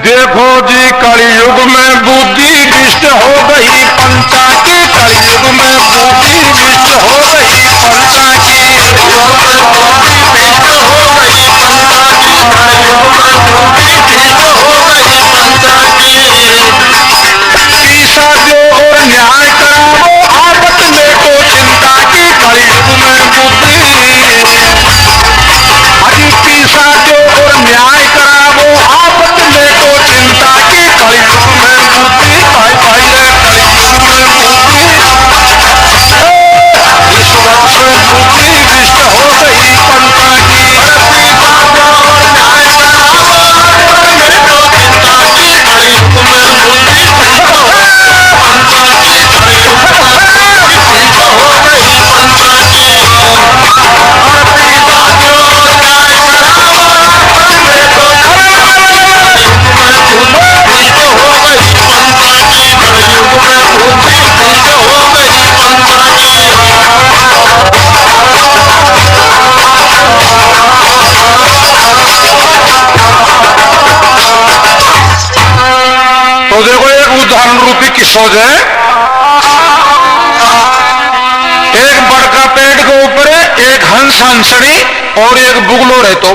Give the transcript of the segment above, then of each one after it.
देखो जी कलयुग में बुद्धि भ्रष्ट हो गई पंचा की, कलयुग में बुद्धि भ्रष्ट हो गई पंचा की, कलयुग में बुद्धि भ्रष्ट हो गई पंचा की, कलयुग में बुद्धि भ्रष्ट हो गई पंचा की। पीसा दो और न्याय कराओ आपत में को चिंता की, कलयुग में बुद्धि अजी पीसा दो और न्याय कराओ आपत में को चिंता की, कलयुग में बुद्धि भाई भाई रे, कलयुग में बुद्धि इस वक्त में बुद्धि भ्रष्ट हो गई पंचा की, पीसा दो और न्याय कराओ आपत में को चिंता की, कलयुग में बुद्धि भ्रष्ट हो गई पंचा की, कलयुग में बुद्धि भ्रष्ट हो गई पंचा की। तो देखो एक उदाहरण रूपी किस्सा है। एक बड़का पेड़ के ऊपर एक हंस हंसड़ी और एक बुगलो रहतो।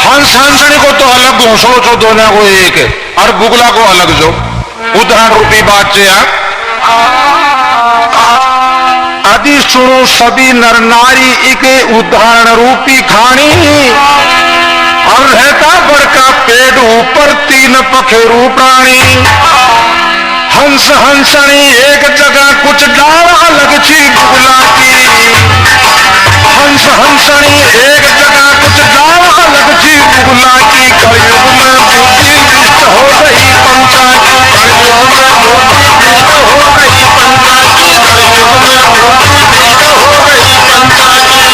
हंस हंसड़ी को तो अलग घोंसलों चो दोनों को एक है और बुगला को अलग जो। उदाहरण रूपी बात से आदि सुनो सभी नर नारी एक उदाहरण रूपी खानी, और रहता बड़का पेड़ ऊपर तीन पखेरु प्राणी। हंस हंसनी एक जगह कुछ डाल अलग छी बुगला की, हंस हंसनी एक जगह कुछ डाल अलग छी बुगला की, कलयुग में बुद्धि भ्रष्ट हो गई पंचा की, कलयुग में बुद्धि भ्रष्ट हो गई पंचा की, कलयुग में बुद्धि भ्रष्ट हो गई पंचा की।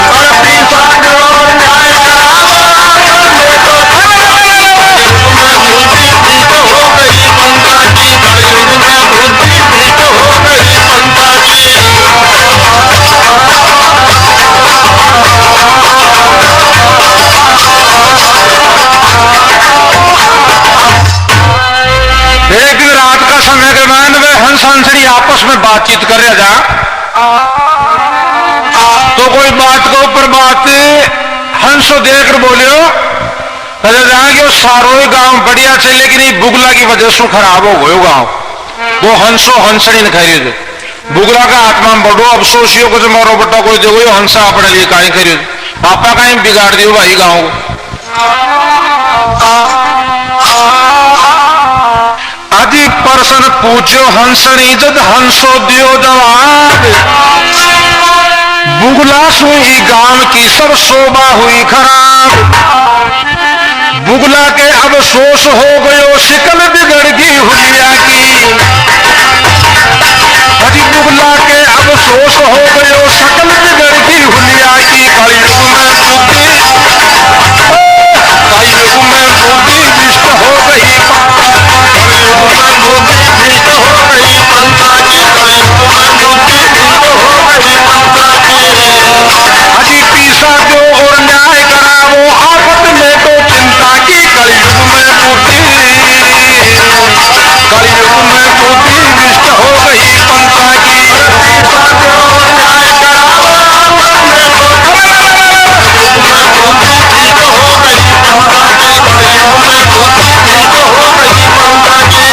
और पीसा दो और न्याय कराओ आपत में को चिंता की, कलयुग में बुद्धि भ्रष्ट हो गई पंचा की, कलयुग में बुद्धि भ्रष्ट हो गई पंचा की। एक दिन रात का समय के बाद वे हंस हंसड़ी आपस में बातचीत कर रहा जा, तो कोई बात के ऊपर बात हंस देख कर बोलियो कि सारो ही गांव बढ़िया से, लेकिन ये बुगला की वजह से खराब हो गयो गांव। वो हंसो हंसड़ी ने खरीद बुगला का आत्मा में बड़ो अफसोसियो को मारो बट्टा कोई देखो हंसा अपने लिए कहीं खरीद आपा कहीं बिगाड़ दियो भाई गांव। आदि पर्सन पूछो हंसनी जद हंसो दियो जवाब, बुगला सुई गांव की सब शोभा हुई खराब। बुगला के अफसोस हो गयो शिकल बिगड़ गई हुलिया की, अजी बुगला के अफसोस हो गयो शकल बिगड़ गई हुलिया की, कलयुग में बुद्धि भ्रष्ट हो गई पंचा की, कलयुग में बुद्धि भ्रष्ट हो गई पंचा की, कलयुग में बुद्धि भ्रष्ट हो गई पंचा की। अजी पीसा दो और न्याय कराओ आपत में को चिंता की, कलयुग में बुद्धि भ्रष्ट हो गई पंचा की। पीसा दो और न्याय कराओ आपत में को कलयुग में बुद्धि भ्रष्ट हो गई पंचा की, कलयुग में बुद्धि भ्रष्ट हो गई पंचा की।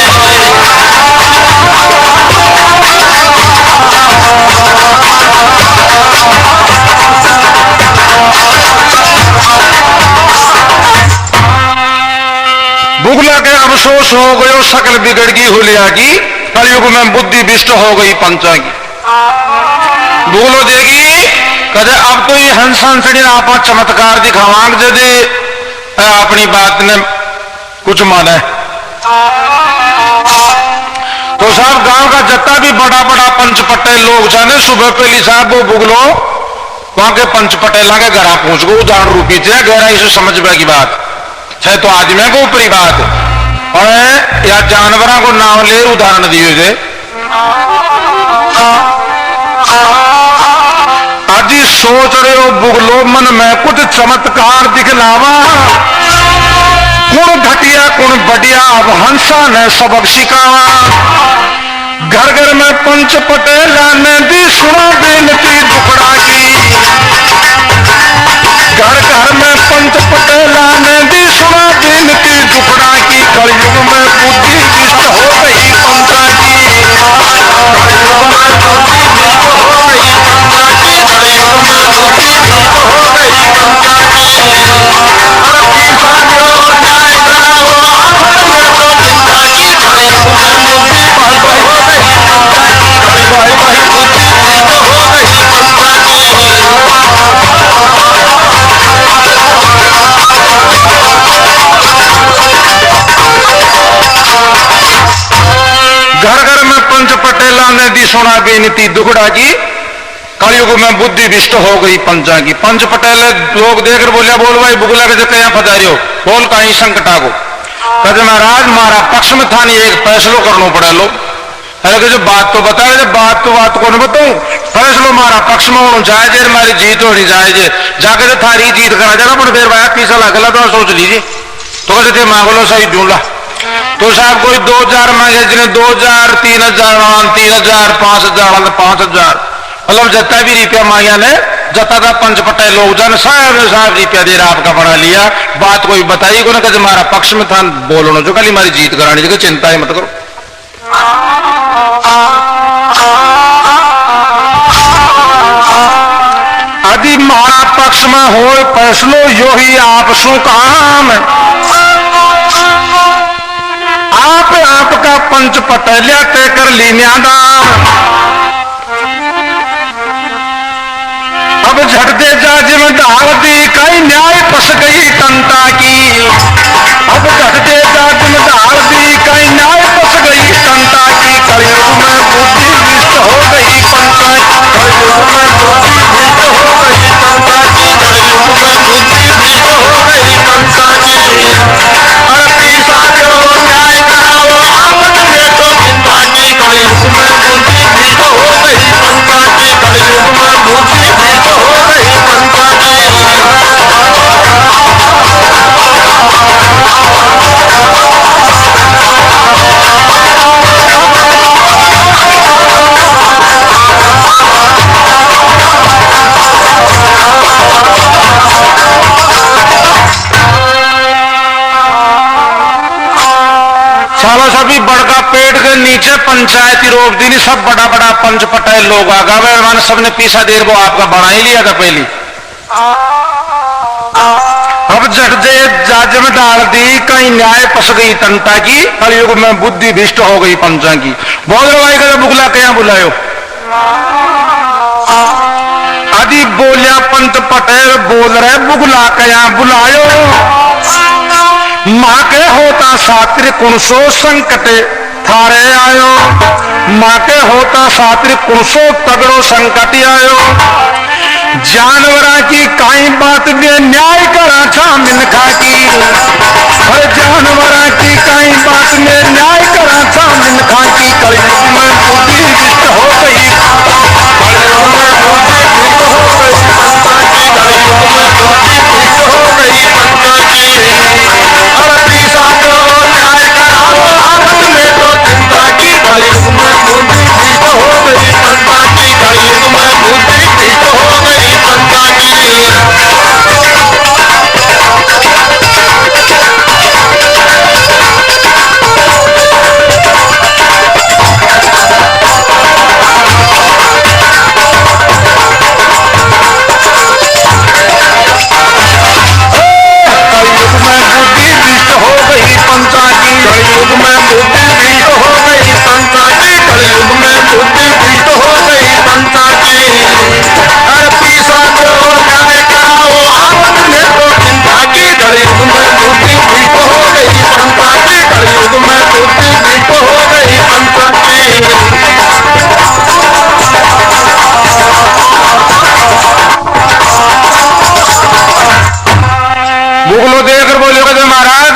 बुगला के अफसोस हो गयो शकल बिगड़ गई हुलिया की, कलयुग में बुद्धि भ्रष्ट हो गई पंचा की। बुगलो देगी कदे अब तो ये हंस हंसड़ी आप चमत्कार दिखावांग जदे अपनी बात ने कुछ माने। तो साहब गांव का जत्ता भी बड़ा बड़ा पंच पटेल लोग जाने सुबह पहली साहब वो बुगलो वहां के पंच पटेला के घर पहुंच गो। उदाहरण रूपी थे गहराई से समझ में की बात है, तो आदमी को ऊपरी बात और या जानवरों को नाम ले उदाहरण दिए थे। आदि सोच रहे हो बुगलो मन में कुछ चमत्कार दिखलावा, कौन घटिया कौन बढ़िया अब हंसा ने सबक सिखावा। घर घर में पंच पटेल ने दी सुना बेनती दुखड़ा की, घर घर में पंच पटेल ने दी सुना बेनती दुखड़ा की। कलयुग में बुद्धि विष्ट हो गई पंचा की, कलयुग में बुद्धि विष्ट हो गई पंचा की, कलयुग में बुद्धि विष्ट हो गई पंचा की। अरे पीसा जो न्याय कराओ आखिर में तो चिंता की, कलयुग में बुद्धि विष्ट हो गई पंचा की, कलयुग में बुद्धि विष्ट हो गई पंचा की। घर घर में पंच पटेला ने दी सुना बेनती दुखड़ा की, कलयुग में बुद्धि विष्ट हो गई पंचा की। पंच पटेल लोग देख बोलिया बोल भाई बुगला के क्या फजारी हो, बोल कहीं संकटा को। कहते महाराज मारा पक्ष में था नहीं, एक फैसलो करना पड़ा लो। अरे जो बात तो बता रहे, बात को नहीं बताऊं, फैसलो मारा पक्ष में होना चाहिए, हमारी जीत होनी चाहिए। जाके तो थारी जीत करा जाना पर देर भाई तीसरा लगला तो सोच लीजिए। तो कहते थे मांग लो सही ढूंढला, तो साहब कोई 2000 मांगे, जिन्हें 2000 3000 3000 5000 5000 मतलब जता भी रुपया मांगा ने जता था पंच पटेल लोग जन साहब रुपया दे रहा आपका बना लिया। बात कोई बताई को ना कहते हमारा पक्ष में था बोलो जो कल हमारी जीत करानी जगह चिंता ही मत करो। यदि मारा पक्ष में हो फैसलो यो ही आप सु काम, आपका पंच पटेलिया तय कर लीनिया दाम। अब झट दे जाज में डाल दी कई न्याय फंस गई तंता की, अब झट दे जाज में डाल दी कई न्याय फंस गई तंता की। कलयुग में बुद्धि विष्ट हो गई पंचा की, कलयुग में बुद्धि विष्ट हो गई पंचा की, कलयुग में बुद्धि विष्ट हो गई पंचा की। अरे पीसा जो न्याय कराओ आपन में तो चिंता की, कलयुग में बुद्धि विष्ट हो गई पंचा की, कलयुग में बुद्धि विष्ट हो गई पंचा की। साला सभी बड़का पेट के नीचे पंचायती रोक दी, सब बड़ा बड़ा पंच पटेल लोग आ गए, मैंने सबने पीछा देर को आपका बना ही लिया था पहली। अब झट दे जाज में डाल दी कहीं न्याय फंस गई तंता की, कलयुग में बुद्धि भ्रष्ट हो गई पंचा की। बोल रवाई का बुगला क्या बुलायो, आदि बोलिया पंत पटेल बोल रहे बुगला क्या बुलायो। माँ के होता सातिर कुणसो संकटे थारे आयो, माँ के होता सातिर कुणसो तगड़ो संकट आयो। जानवरा की काई बात में न्याय करा था मिनखा की, अरे जानवरा की काई बात में न्याय करा था मिनखा की। कलयुग में बुद्धि विष्ट हो गई, कलयुग में बुद्धि विष्ट हो गई पंचा की, कलयुग में बुद्धि विष्ट हो गई पंचा की। अरे पीसा जो न्याय कराओ आपन में तो चिंता की, कलयुग में बुद्धि विष्ट हो गई पंचा की, कलयुग में बुद्धि विष्ट हो गई पंचा की। कलयुग में बुद्धि विष्ट हो गई पंचा की, कलयुग में बुद्धि विष्ट हो गई पंचा की। अरे पीसा जो न्याय कराओ आपन में तो चिंता की, कलयुग में बुद्धि विष्ट हो गई पंचा की, कलयुग में बुद्धि विष्ट हो गई पंचा की। बुगलो देकर बोले महाराज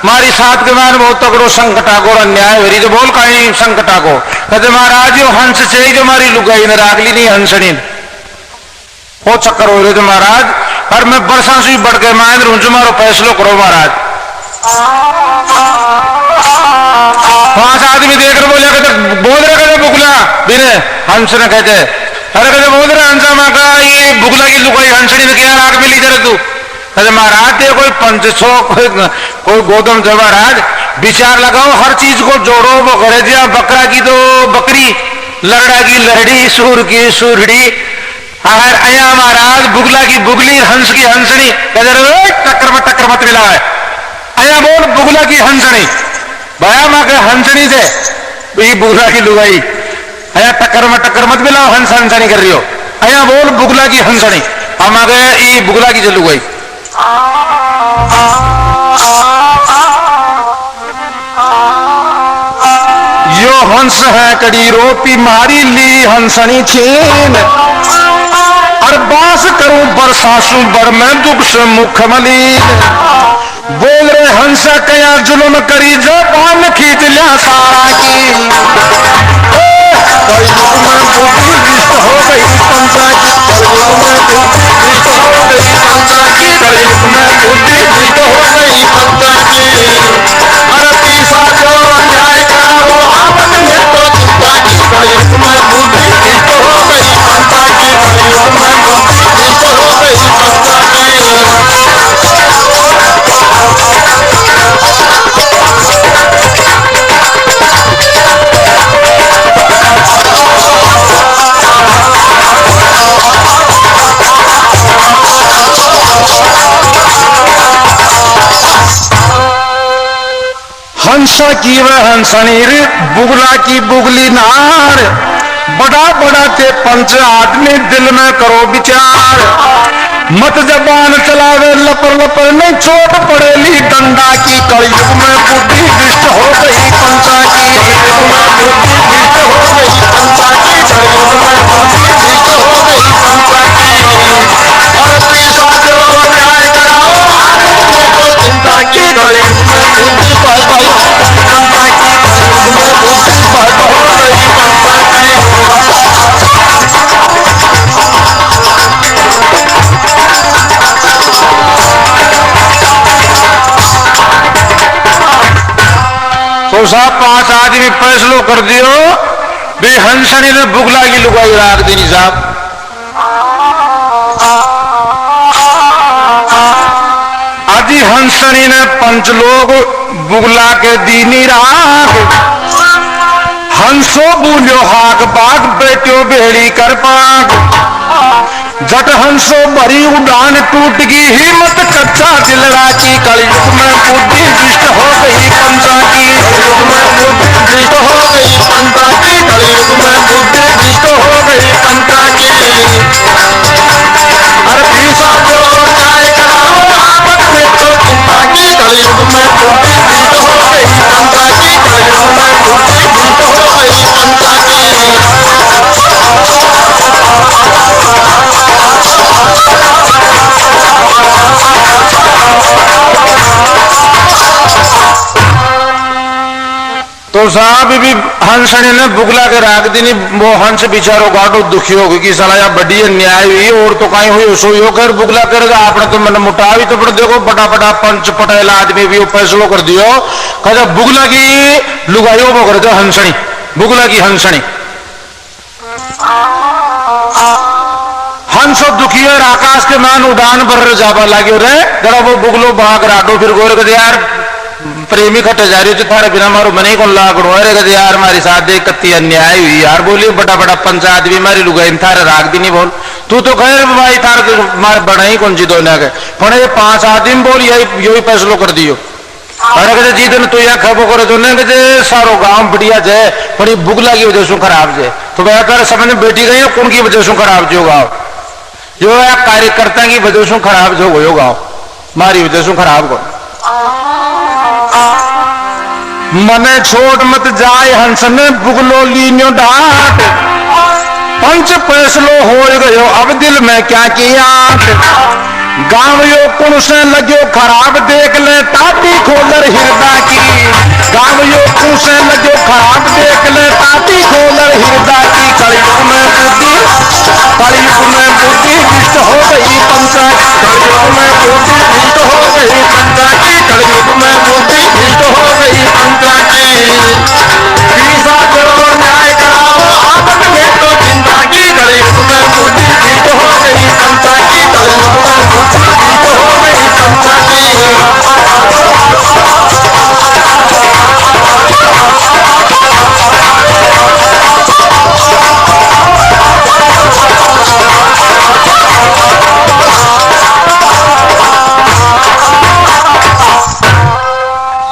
मारी साथ के मान बहुत तगड़ो संकटा को अन्याय हो रही, तो बोल कहीं संकटा को। कहते महाराज यो हंस चाहिए जो हमारी लुगाई ने राग ली नहीं हंसनी, वो चक्कर हो रहे थे महाराज। और मैं बरसा से बढ़ के महेंद्र हूं, मारो फैसलो करो महाराज। 5 आदमी देख रहे बोले कहते बोल रहे कहते बुगला बिने हंस ने कहते अरे कहते बोल रहे हंसा माँ का ये बुगला की लुकाई हंसड़ी ने क्या आग में ली जरा तू कहते महाराज दे कोई 500 कोई गोदम जो महाराज विचार लगाओ हर चीज को जोड़ो। वो करे दिया बकरा की तो बकरी, लड़ड़ा की लड़ड़ी, सूर की सूरड़ी, और अया महाराज बुगला की बुगली, हंस की हंसनी। कहते टक्कर मत मिला है अया बोल बुगला की हंसनी भया माँ के हंसनी से ये बुगला की लुगाई अया टक्कर मत मिलाओ, हंस हंसनी कर रही हो अया बोल बुगला की हंसनी हम आ गए ये बुगला की चलू गई। यो हंस है कड़ी रोपी मारी ली हंसनी छीन और बास करूं बरसासू बर में दुख से मुख मलिन। बोल रहे हंसा कया जुल्म करी जबान खींच लिया सारा की हो गई पंचा की कलयुग में बुद्धि भ्रष्ट हो गई पंचा की अरे तीसरा जो अन्याय करा वो आपन में तो चिंता की कलयुग में बुद्धि भ्रष्ट हो गई पंचा की कलयुग में बुद्धि भ्रष्ट हो गई पंचा की। हंसा की वह हंसनी बुगला की बुगली नार बड़ा बड़ा ते पंच आदमी दिल में करो विचार मत जबान चलावे लपर लपर में चोट पड़ेली डंडा की कलयुग में बुद्धि भ्रष्ट हो गई पंचा की कलयुग में बुद्धि भ्रष्ट हो गई पंचा की कलयुग में बुद्धि भ्रष्ट हो गई पंचा की और पैसा जो न्याय कराओ तो चिंता की कलयुग में बुद्धि पैदा हो गई पंचा की कलयुग में बुद्धि पैदा हो गई पंचा की। तो साहब 5 आदमी फैसलो कर दियो बे हंसनी ने बुगला की लुगाई राख देनी साहब। आदि हंसनी ने पंच लोग बुगला के दीनी राख हंसो बोलियो हाक बाग बेटियो बेड़ी कर पाक जट हंसो भरी उड़ान टूट गई हिम्मत कच्चा दिलरा की कलयुग में बुद्धि भ्रष्ट हो गई पंचा की कलयुग में बुद्धि भ्रष्ट हो गई पंचा की कलयुग में बुद्धि भ्रष्ट हो गई पंचा की अरे भीषा जो न्याय कराओ आपस में तो चिंता की कलयुग में बुद्धि भ्रष्ट हो गई पंचा की कलयुग में बुद्धि भ्रष्ट हो गई पंचा की। तो साहब भी हंसने ने बुगला के राख दी वो हंस बिचारो गाटो दुखी हो गई कि साला या बड़ी अन्याय हुई और तो कहीं हुई सो यो कर बुगला करेगा आपने तो मन मुटावी तो देखो बड़ा बड़ा पंच पटेल आदमी भी फैसलो कर दियो कहते बुगला की लुगाइयों वो कर दो हंसनी बुगला की हंसनी हंसो दुखी और आकाश के मान उड़ान भर जावा लगे रे जरा वो बुगलो भाग राडो फिर गोर कर यार प्रेमी खटे जा रही थारे बिना मारो मने को लागड़ो अरे कहते यार हमारी साथ देख कत्ती अन्याय हुई यार बोलिए बड़ा बड़ा पंचायत भी मारी लुगाई थारे राख दी नहीं बोल तू तो कहे भाई थार मार बड़ा ही कौन सी दोनों के पर ये 5 आदमी बोल यही फैसलो कर दियो अरे कहते जी दिन तू यह खबो करे तो नहीं कहते सारो गांव बढ़िया जाए पर ये बुगला की वजह से खराब जाए तो वह तारे समझ में बैठी गई कौन की वजह से खराब जो गाँव जो है कार्यकर्ता की वजह से खराब जो हो गाँव मारी वजह से खराब को मने छोड़ मत जाए हंस ने बुगलो लीनो डांट पंच फैसलो हो गयो अब दिल में क्या किया गाँव यो कुण से लग्यो खराब देख ले ताती खोलर हृदय की गाँव यो कुण से लग्यो खराब देख ले ताती खोलर हृदय की कलयुग में बुद्धि भ्रष्ट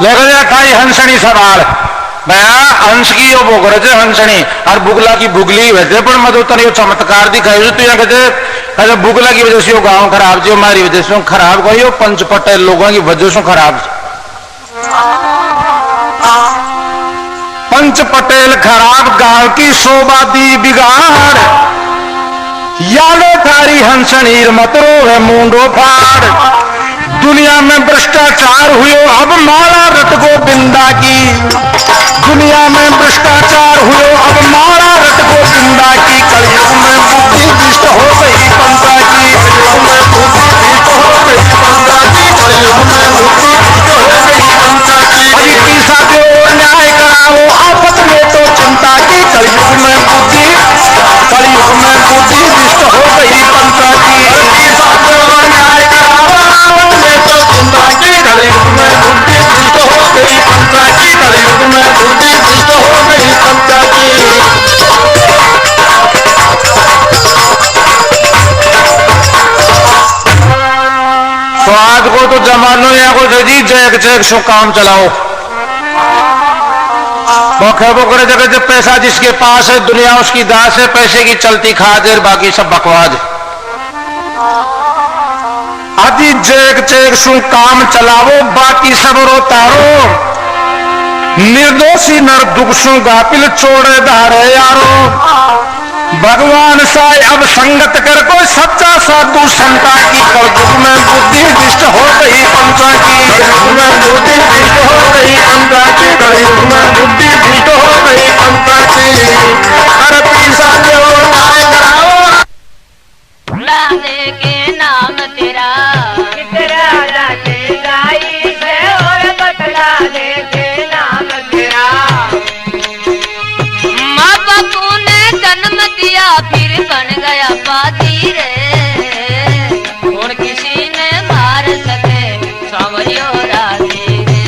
लेकर थाई हंसनी सवाल भैया हंस की यो बोगरज हंसनी और बुगला की बुगली वजह पर मत तन चमत्कार दिखाई तू यहाँ कहते बुगला की वजह से गांव खराब जो हमारी वजह से खराब गई पंच पटेल लोगों की वजह से खराब पंच पटेल खराब गांव की शोभा दी बिगाड़ यालो थारी हंसनीर मत रो मुंडो फाड़ दुनिया में भ्रष्टाचार हुए अब माला रट गोविंदा की दुनिया में भ्रष्टाचार हुए अब माला रट गोविंदा की कलयुग में बुद्धि भ्रष्ट हो गई पंता की कलयुग में बुद्धि भ्रष्ट हो गई पंता की कलयुग में बुद्धि भ्रष्ट हो गई पंता की अभी तीसरा जो न्याय कराओ आफत में तो चिंता की कलयुग में बुद्धि भ्रष्ट हो गई पंता की तीसरा जो न्याय कराओ आफत में तो चिंता की कलयुग में बुद्धि भ्रष्ट हो गई पंता की कलयुग में बुद्धि भ्रष्ट हो गई पंता की तो आज को तो जमानो यहाँ को जी जैक जैक सो काम चलाओ बोखे बोकरे जगह जब पैसा जिसके पास है दुनिया उसकी दास है पैसे की चलती खाद है बाकी सब बकवाद आदि जैक जैक सो काम चलाओ बाकी सब रो तारो निर्दोषी नर दुख सो गापिल छोड़े धारे यारो भगवान साय अब संगत कर कोई सच्चा साधु संता की कलयुग में बुद्धि भ्रष्ट हो गई पंचा की कलयुग में बुद्धि भ्रष्ट हो गई पंचा की कलयुग में बुद्धि भ्रष्ट हो गई पंचा की हर पीसा जो न्याय कराओ लादे के नाम तेरा कितरा जाके गाई से और बतला दे के नाम तेरा माँ बापू ने जन्म दिया फिर बन गया पाती रे और किसी ने मार सके सांवरियो राधे रे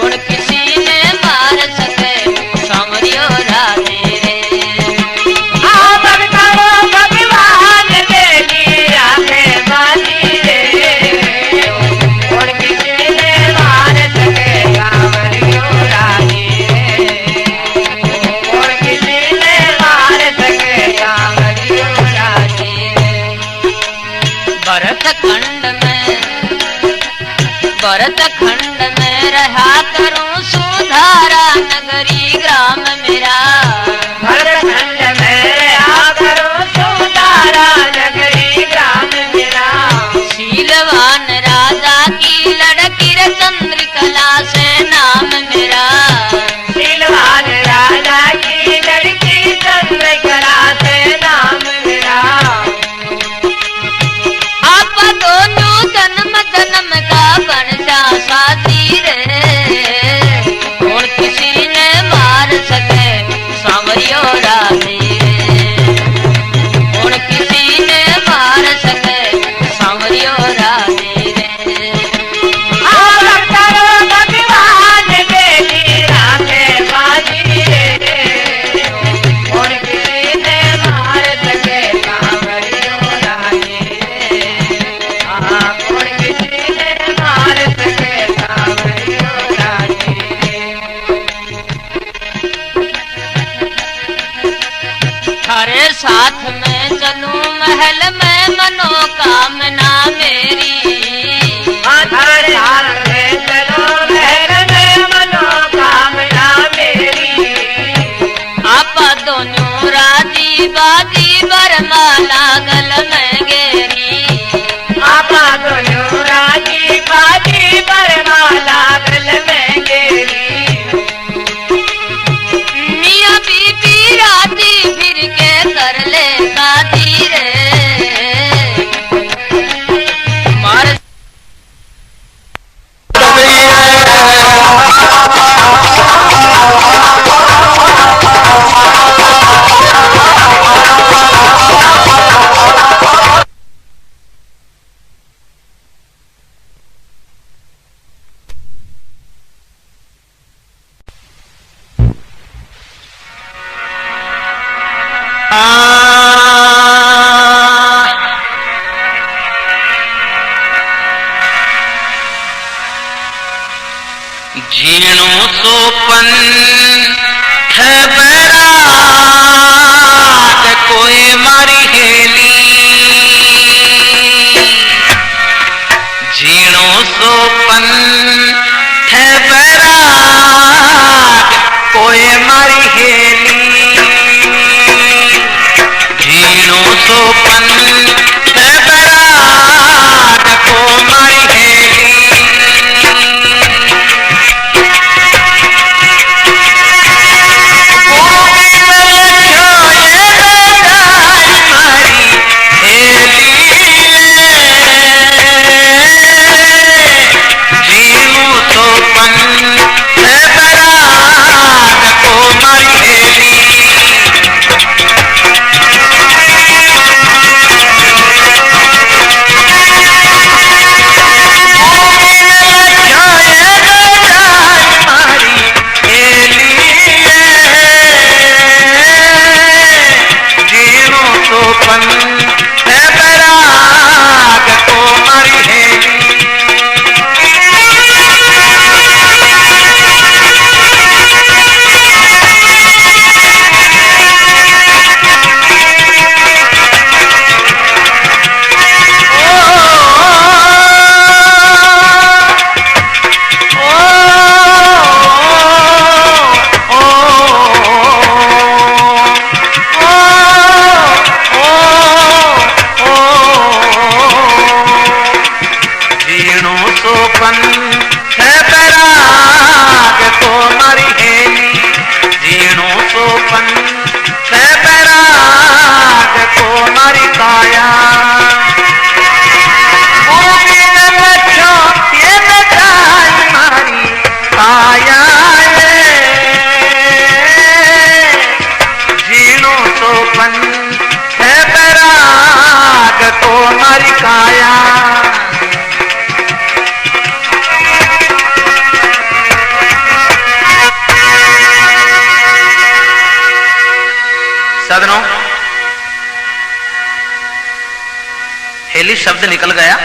और किसी ने मार सके सांवरियो राधे रे आ भगताओ भगवान तेरी आंखें बानी रे और किसी ने मार सके सांवरियो राधे रे और किसी ने मार सके सांवरियो राधे रे भरत खंड में रहा करूं सुधारा नगरी ग्राम मेरा भरत खंड में रहा करूं सुधारा नगरी ग्राम मेरा शीलवान राजा की लड़की रे चंद्रकला से नाम मेरा शीलवान राजा की लड़की चंद्रकला से नाम मेरा आप दोनों जन्म जन्म का बन जा साथी रे और किसी ने मार सके सांवरियो राधे रे और किसी ने मार सके सांवरियो राधे रे आ भगवान तेरी आंखें बानी रे और किसी ने मार सके सांवरियो राधे रे और किसी ने मार सके सांवरियो राधे थारे साथ में चलूं महल में मनोकामना मेरी थारे साथ में चलो महल में मनोकामना मेरी आप दोनों राजी बाजी बरमाला गल में गेरी आप दोनों राजी बाजी बरमाला गल में गेरी मियां बीबी राजी फिर के कर ले शादी रे मार जीणो सोपन है बैराग कोई मारी हेली, जीणो सोपन है बैराग कोई मारी हेली, जीणो सोपन है बैराग को मारी हेली। साधनों, हेली शब्द निकल गया।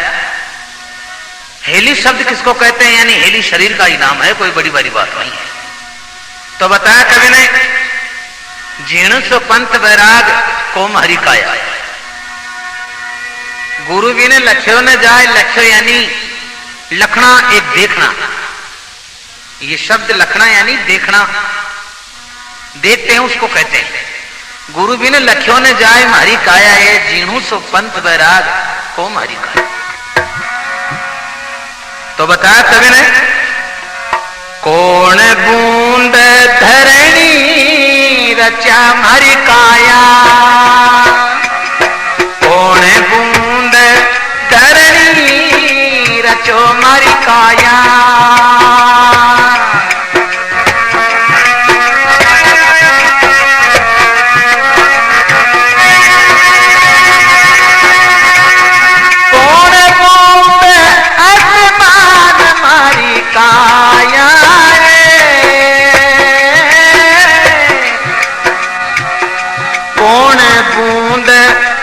हेली शब्द किसको कहते हैं? यानी हेली शरीर का ही नाम है, कोई बड़ी बड़ी बात नहीं है। तो बताया कवि ने, जीर्ण सो पंथ वैराग कोम हरि काया। गुरु भी ने लक्ष्यों ने जाए, लक्ष्य यानी लखना, एक देखना। ये शब्द लखना यानी देखना, देखते हैं उसको कहते हैं। गुरु भी ने लक्ष्यों ने जाए मारी काया है, जीणु सो पंथ वैराग को मारी काया। तो बताया कवि ने, कौन बूंद धरणी रचा मारी काया, कौन बूंद धरणी रचो मारी काया। काया कौन बूंद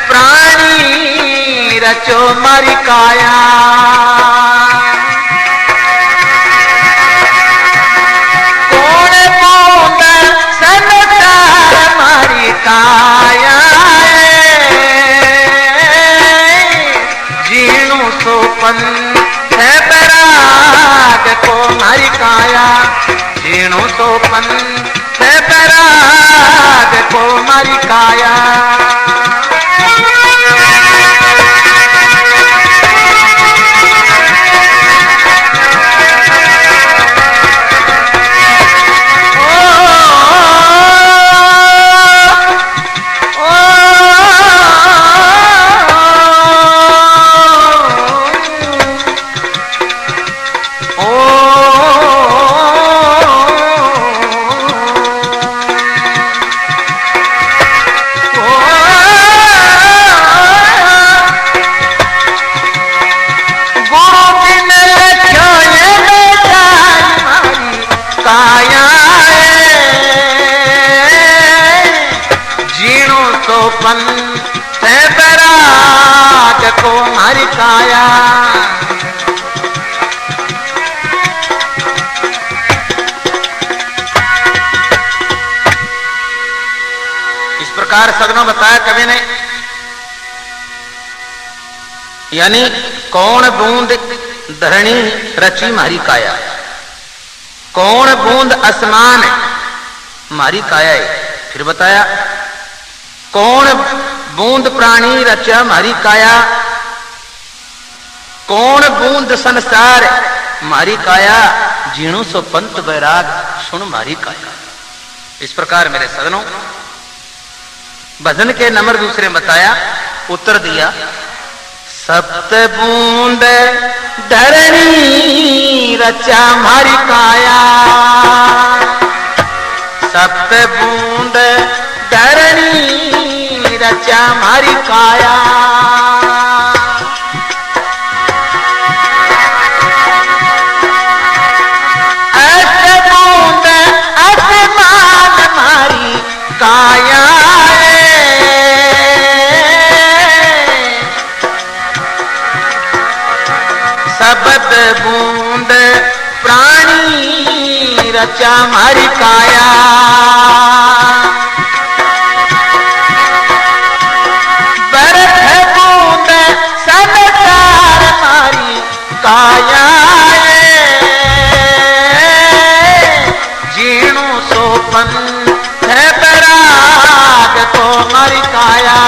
प्राणी रचो मारी काया। प्रकार सगनों बताया कवि ने, यानी कौन बूंद धरणी रची मारी काया, कौन बूंद आसमान मारी काया है। फिर बताया कौन बूंद प्राणी रचा मारी काया, कौन बूंद संसार मारी काया, जीणु सो पंत बैराग सुन मारी काया। इस प्रकार मेरे सदनों भजन के नंबर दूसरे बताया, उत्तर दिया सप्त बूंद धरणी रचा मारी काया, सप्त बूंद धरणी रचा मारी काया, अष्ट बूंद आसमान मारी काया, शब्द बूंद प्राणी रचा मारी काया, बरख बूंद संसार मारी काया, जीणु सोपन है बराग तो मारी काया,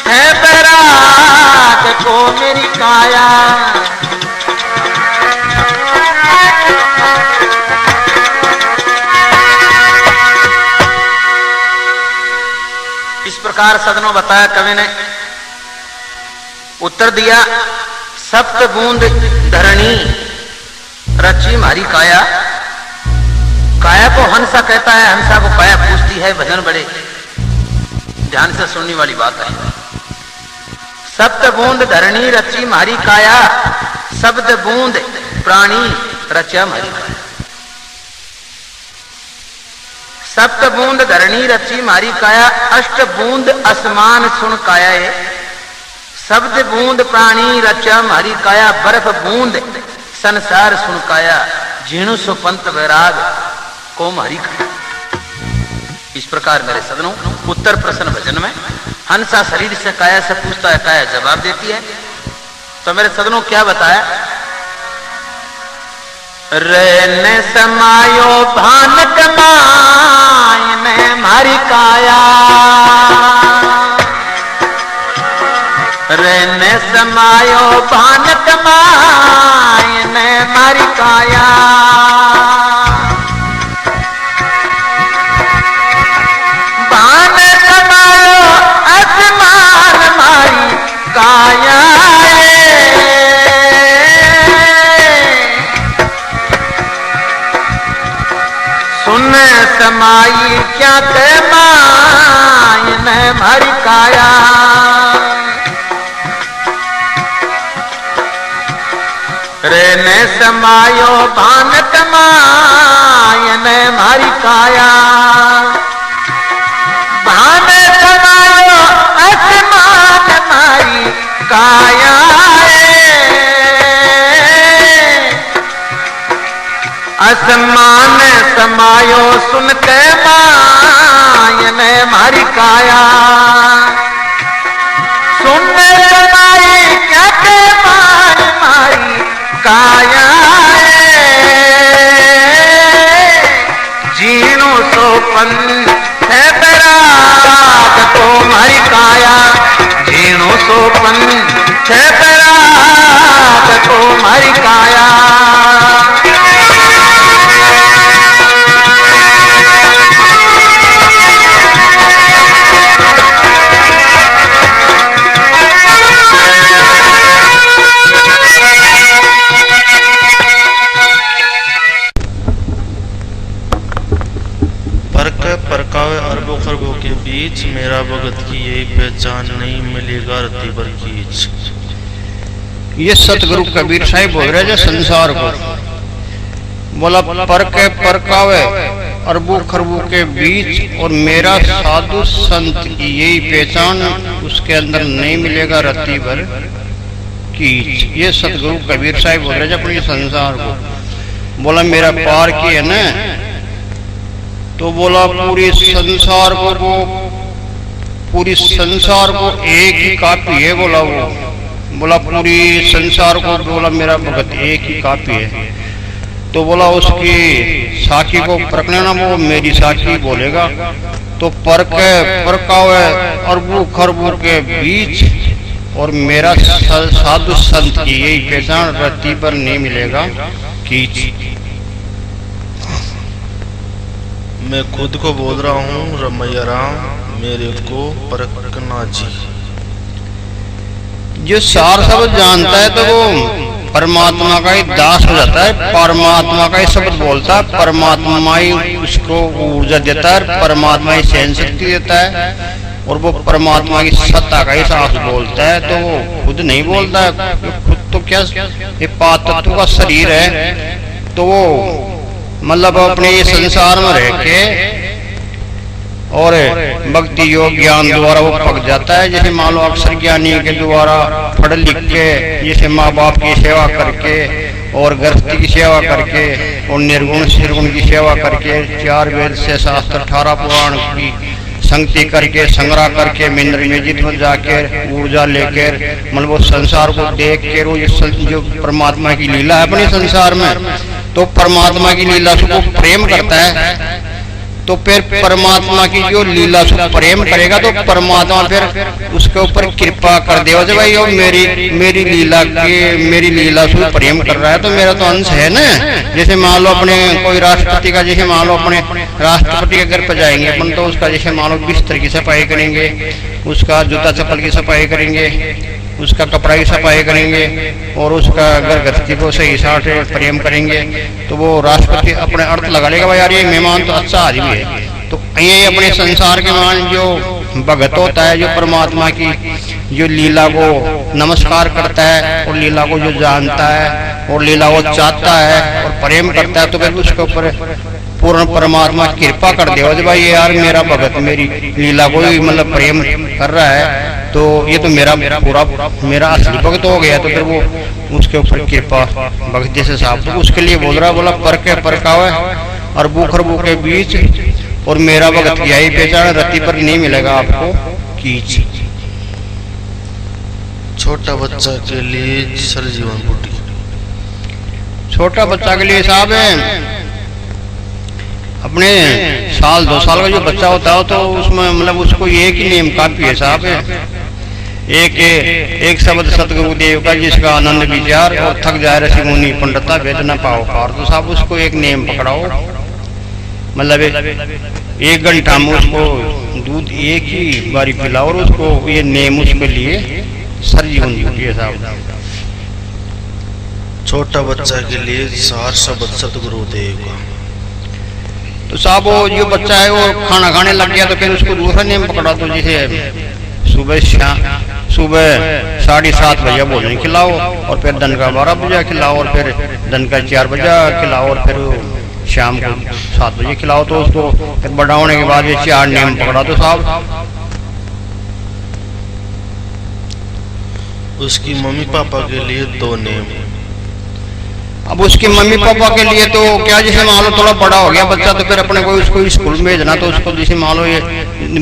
है बराग को मेरी काया, इस प्रकार सदनों बताया कवि ने। उत्तर दिया सप्त बूंद धरणी रची मारी काया। काया को हंसा कहता है, हंसा को काया पूछती है। भजन बड़े ध्यान से सुनने वाली बात है। सप्त बूंद धरणी रची मारी काया, शब्द बूंद प्राणी रचा मारी काया। सप्त बूंद धरणी रची मारी काया, अष्ट बूंद आसमान सुन काया है। शब्द बूंद प्राणी रचा मारी काया, बर्फ बूंद संसार सुन काया, झीणु सो पंत वैराग को मारी काया। इस प्रकार मेरे सदनों उत्तर प्रश्न भजन में हंसा शरीर से काया से पूछता है, काया जवाब देती है। तो मेरे सदनों क्या बताया, रहने समायो भान कमायने मारी काया, रहने समायो भान कमायने मारी काया, काया सुन समाई क्या के मायने मारी काया, रहने समायो भान कमायने मारी काया, भान कमायो आसमान मारी काया, आसमान समायो सुनते मायने मारी काया, सुनने समाई क्या के मारी काया, जीणु सोपन है बराग तो मारी काया, जीणु सोपन है बराग तो मारी काया। बीच, मेरा भगत की यही पहचान, नहीं मिलेगा रत्ती पर कीच। ये सतगुरु कबीर साहिब बोल रहे हैं संसार को, बोला पर के परकावे अरबू खरबू के बीच, और मेरा साधु संत की यही पहचान, उसके अंदर नहीं मिलेगा रत्ती भर कीच। ये सतगुरु कबीर साहिब बोल रहे हैं अपने संसार को। बोला मेरा पार की है ना, तो बोला पूरी संसार को, वो पूरी संसार को एक ही कापी है। बोला वो, बोला पूरी संसार को, बोला मेरा भगत एक ही कापी है। तो बोला उसकी साखी को परखना ना, वो मेरी साखी बोलेगा। तो परकावे अरबू खरबू के बीच, और मेरा साधु संत की यही पहचान, रत्ती पर नहीं मिलेगा कीच। मैं खुद को बोल रहा हूँ रमैया राम, मेरे को परखना जी। जो सार शब्द जानता है तो वो परमात्मा का ही दास हो जाता है, परमात्मा का ही शब्द बोलता है, परमात्मा ही उसको ऊर्जा देता है, परमात्मा ही सहन शक्ति देता है, और वो परमात्मा की सत्ता का ही साहस बोलता है। तो वो खुद नहीं बोलता है, खुद तो क्या ये पांच तत्व का शरीर है। तो वो मतलब अपने ये संसार में रह के और भक्ति योग ज्ञान द्वारा वो पक जाता है। जैसे मान लो अक्षर ज्ञानी के द्वारा पढ़ लिख के, जैसे माँ बाप की सेवा करके और गृहस्थी की सेवा करके और निर्गुण निर्गुण की सेवा करके, 4 वेद से शास्त्र 18 पुराण की संगति करके, संग्रह करके, मिंद्र मेजित में जाकर ऊर्जा लेकर, मतलब वो संसार को देख के वो जो परमात्मा की लीला है अपने संसार में, तो परमात्मा की लीला से वो प्रेम करता है। तो फिर परमात्मा की जो लीला से प्रेम करेगा तो परमात्मा फिर उसके ऊपर कृपा कर देगा। जब भाई वो मेरी लीला से प्रेम कर रहा है तो मेरा तो अंश है ना। जैसे मान लो अपने कोई राष्ट्रपति का, जैसे मान लो अपने राष्ट्रपति के घर पर जाएंगे अपन, तो उसका जैसे मान लो बिस्तर की सफाई करेंगे, उसका जूता चप्पल की सफाई करेंगे, उसका कपड़ा की सफाई करेंगे और उसका घर गृहस्थी को सही साथ प्रेम करेंगे, तो वो राष्ट्रपति अपने अर्थ लगा लेगा भाई यार ये मेहमान तो अच्छा आदमी है। तो ये अपने संसार के मान जो भगत होता है, जो परमात्मा की जो लीला को नमस्कार करता है और लीला को जो जानता है और लीला को चाहता है और प्रेम करता है, तो फिर उसके ऊपर पूर्ण परमात्मा कृपा कर देगा कि भाई यार मेरा भगत मेरी लीला को ही मतलब प्रेम कर रहा है, तो ये तो मेरा मेरा असली भक्त हो गया। तो फिर वो उसके ऊपर कृपा भक्त जैसे साहब, तो उसके लिए बोल रहा है, बोला पर के परकावे और बुखरबू के बीच, और मेरा भगत यही पहचान, रत्ती पर नहीं मिलेगा आपको कीच। छोटा बच्चा के लिए सर जीवन बूटी। छोटा बच्चा के लिए साहब है अपने 1-2 साल का जो बच्चा होता है तो उसमें मतलब उसको एक ही नियम काफी है साहब है, एक शब्द सतगुरु देव का जिसका आनंद विचार और थक जाए ऋषि मुनि पंडिता वेद न पाओ पार। तो साहब उसको एक नियम पकड़ाओ, मतलब 1 घंटा में उसको दूध एक ही बारी पिलाओ और उसको ये नियम उसके लिए सर जीवन बूटी है साहब। छोटा बच्चा के लिए सार शब्द सतगुरु देव का। तो साहब वो जो बच्चा है वो खाना खाने लग गया तो फिर उसको दूसरा नियम पकड़ा दो, जैसे सुबह 7:30 बजे भोजन खिलाओ और फिर दिन का 12 बजे खिलाओ और फिर दिन का 4 बजे खिलाओ और फिर शाम को 7 बजे खिलाओ। तो उसको फिर बड़ा होने के बाद ये 4 नियम पकड़ा दो साहब। उसकी मम्मी पापा के लिए 2 नियम। अब उसके मम्मी पापा के लिए तो क्या, जैसे मान लो थोड़ा बड़ा हो गया बच्चा तो फिर अपने को उसको स्कूल में भेजना, तो उसको जैसे मान लो ये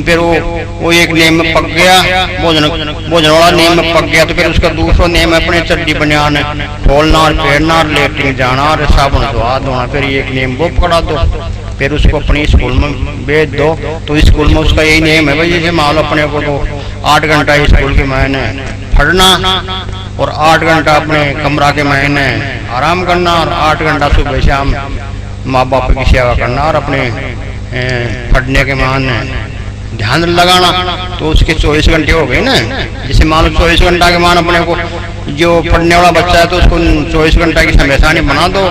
फिर वो एक नियम में पक गया, भोजन वाला नियम में पक गया, तो फिर उसका दूसरा नियम है अपने चड्डी बनियान खोलना और फेरना और लेटरिंग जाना और साबुन से हाथ धोना। फिर एक नियम वो पकड़ा दो, फिर उसको अपने स्कूल में भेज दो। तो स्कूल में उसका यही नियम है भाई, जैसे मान लो अपने को तो 8 घंटा स्कूल के महीने पढ़ना और 8 घंटा अपने कमरा के महीने आराम करना और 8 घंटा सुबह शाम माँ बाप की सेवा करना और अपने पढ़ने के मान ध्यान लगाना। तो उसके 24 घंटे हो गए ना। जैसे मान लो 24 घंटा के मान अपने को जो पढ़ने वाला बच्चा है तो उसको 24 घंटा की समय सारणी बना दो,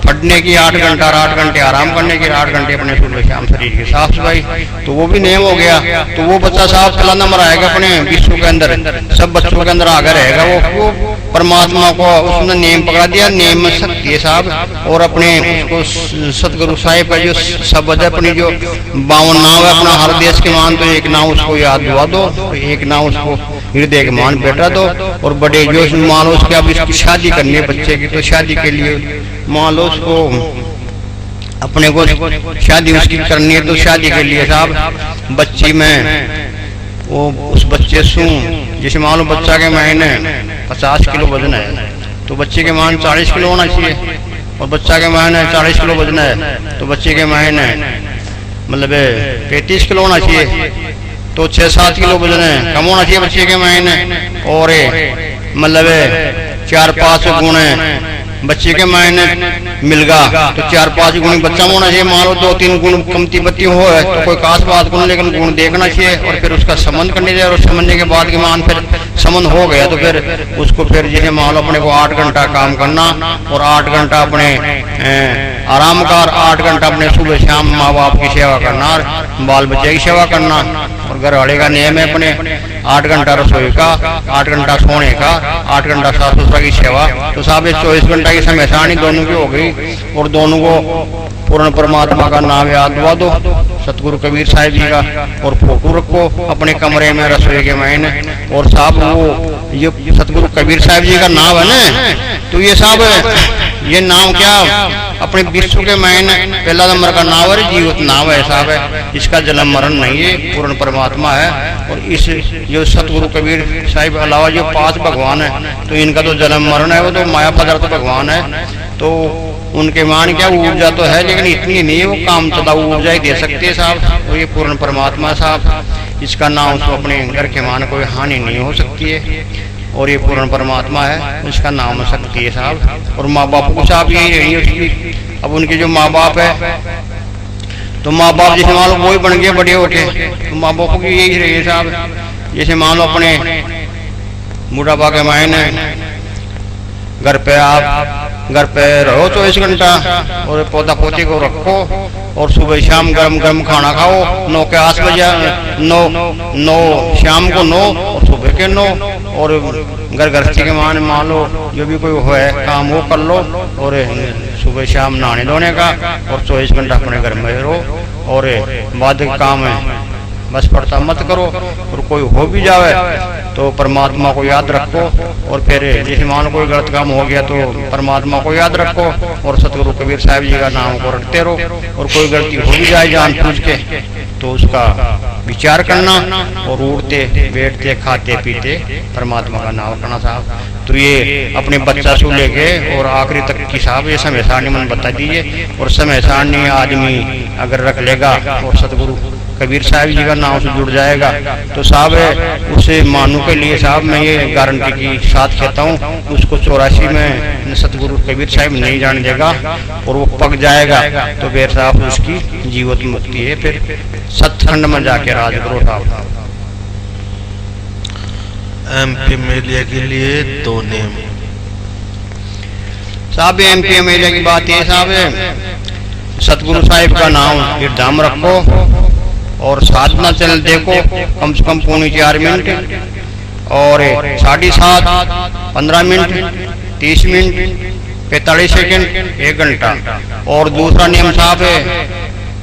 पढ़ने की 8 घंटा और 8 घंटे आराम करने की, 8 घंटे अपने सुबह शाम शरीर की साफ सफाई, तो वो भी नियम हो गया। तो वो बच्चा साफ पहला नंबर आएगा अपने विश्व के अंदर, सब बच्चों के अंदर आगे रहेगा। वो परमात्मा को उसने नियम पकड़ा दिया, नियम में शक्ति है साहब। और अपने उसको सतगुरु साहिब का जो शब्द है, अपनी जो 52 नाव है अपना हर देश के मान, तो एक नाव उसको याद दुआ दो, एक नाव उसको हृदय के मान बैठा दो। और बड़े जो मान लो उसके अब इसकी शादी करनी है बच्चे की, तो शादी के लिए मान लो उसको अपने को शादी उसकी करनी है, तो शादी के लिए साहब बच्ची में वो उस बच्चे से जैसे मान लो बच्चा के महीने 50 किलो वजन है, तो बच्चे के मान 40 किलो होना चाहिए। और बच्चा के महीने 40 किलो वजन है, तो बच्चे के महीने मतलब 35 किलो होना चाहिए। तो 6-7 किलो वजन है कम होना चाहिए बच्चे के महीने। और मतलब 4-5 गुण बच्चे के महीने मिलगा, तो 4-5 गुण बच्चा होना चाहिए। मान लो 2-3 गुण कमती बत्ती हो है तो कोई खास बात गुण, लेकिन गुण देखना चाहिए। और फिर उसका संबंध करने चाहिए, और समझने के बाद के मान फिर संबंध हो गया तो फिर उसको फिर जैसे मान लो अपने को 8 घंटा काम करना, और 8 घंटा अपने आराम का, और 8 घंटा अपने सुबह शाम माँ बाप की सेवा करना, बाल बच्चे की सेवा करना। और घर वाले का नियम है अपने 8 घंटा रसोई का, 8 घंटा सोने का, 8 घंटा साफ सुथरा की सेवा। तो साहब 24 घंटा की समय सारणी दोनों की हो गई। और दोनों को पूर्ण परमात्मा का नाम याद दुआ दो, सतगुरु कबीर साहिब जी का। और फोटो रखो अपने कमरे में रसोई के महीने। और साहब वो ये सतगुरु कबीर साहिब जी का नाम है ना, तो ये साहब ये नाम क्या अपने विश्व के महीने पहला नंबर का नाम है, जीवित नाम है साहब है। इसका जन्म मरण नहीं है, पूर्ण परमात्मा है। और इस जो सतगुरु कबीर साहिब के अलावा जो 5 भगवान है, तो इनका तो जन्म मरण है, वो तो माया पदार्थ भगवान है। तो उनके मान क्या ऊर्जा तो है, लेकिन इतनी नहीं है, वो काम चला ऊर्जा ही दे सकते हैं साहब। और ये पूर्ण परमात्मा साहब, इसका नाम उसको अपने घर के मान कोई हानि नहीं हो सकती है। और ये पूर्ण परमात्मा है, इसका नाम शक्ति है साहब। और माँ बाप को साहब यही रही उसकी, अब उनके जो माँ बाप है, तो माँ बाप जैसे मान लो वो ही बन गए बड़े होके, तो माँ बाप की यही रही है साहब। जैसे मान लो अपने बुढ़ापा के मायने घर पे आप घर पे रहो 24 घंटा, और पौधा पोते को रखो, और सुबह शाम गरम गरम खाना खाओ। 9 के 8 बजे 9 शाम को 9 और सुबह के 9। और घर गृहस्थी के मान लो जो भी कोई हो है काम वो कर लो, और सुबह शाम नहाने धोने का, और 24 घंटा अपने घर में रहो। और बाद काम है बस पड़ता मत करो। और कोई हो भी जावे तो परमात्मा को याद रखो। और फिर जैसे मान कोई गलत काम हो गया तो परमात्मा को याद रखो, और सतगुरु कबीर साहिब जी का नाम को रटते रहो। और कोई गलती हो भी जाए जान पूछ के, तो उसका विचार करना, और उठते बैठते खाते पीते परमात्मा का नाम करना साहब। तो ये अपने बच्चा से लेके और आखिरी तक की साहब ये समय सारणी मन बता दीजिए। और समय सारणी आदमी अगर रख लेगा और सतगुरु कबीर साहिब जी का नाम से जुड़ जाएगा, तो साहब उसे मानू के लिए साहब मैं ये गारंटी की साथ कहता हूँ, उसको 84 में सतगुरु कबीर साहिब नहीं जान देगा, और वो पक जाएगा तो फिर साहब उसकी जीवित मुक्ति है। फिर सतखंड में जाके राज करो साहब। MP एमएलए के लिए 2 नियम साहब। MP एमएलए की बात है साहब, सतगुरु साहिब का नाम हृदय में रखो, और साधना चैनल देखो कम से कम 4 मिनट, और 7.5 15 मिनट 30 मिनट 45 सेकंड 1 घंटा। और दूसरा नियम साहब है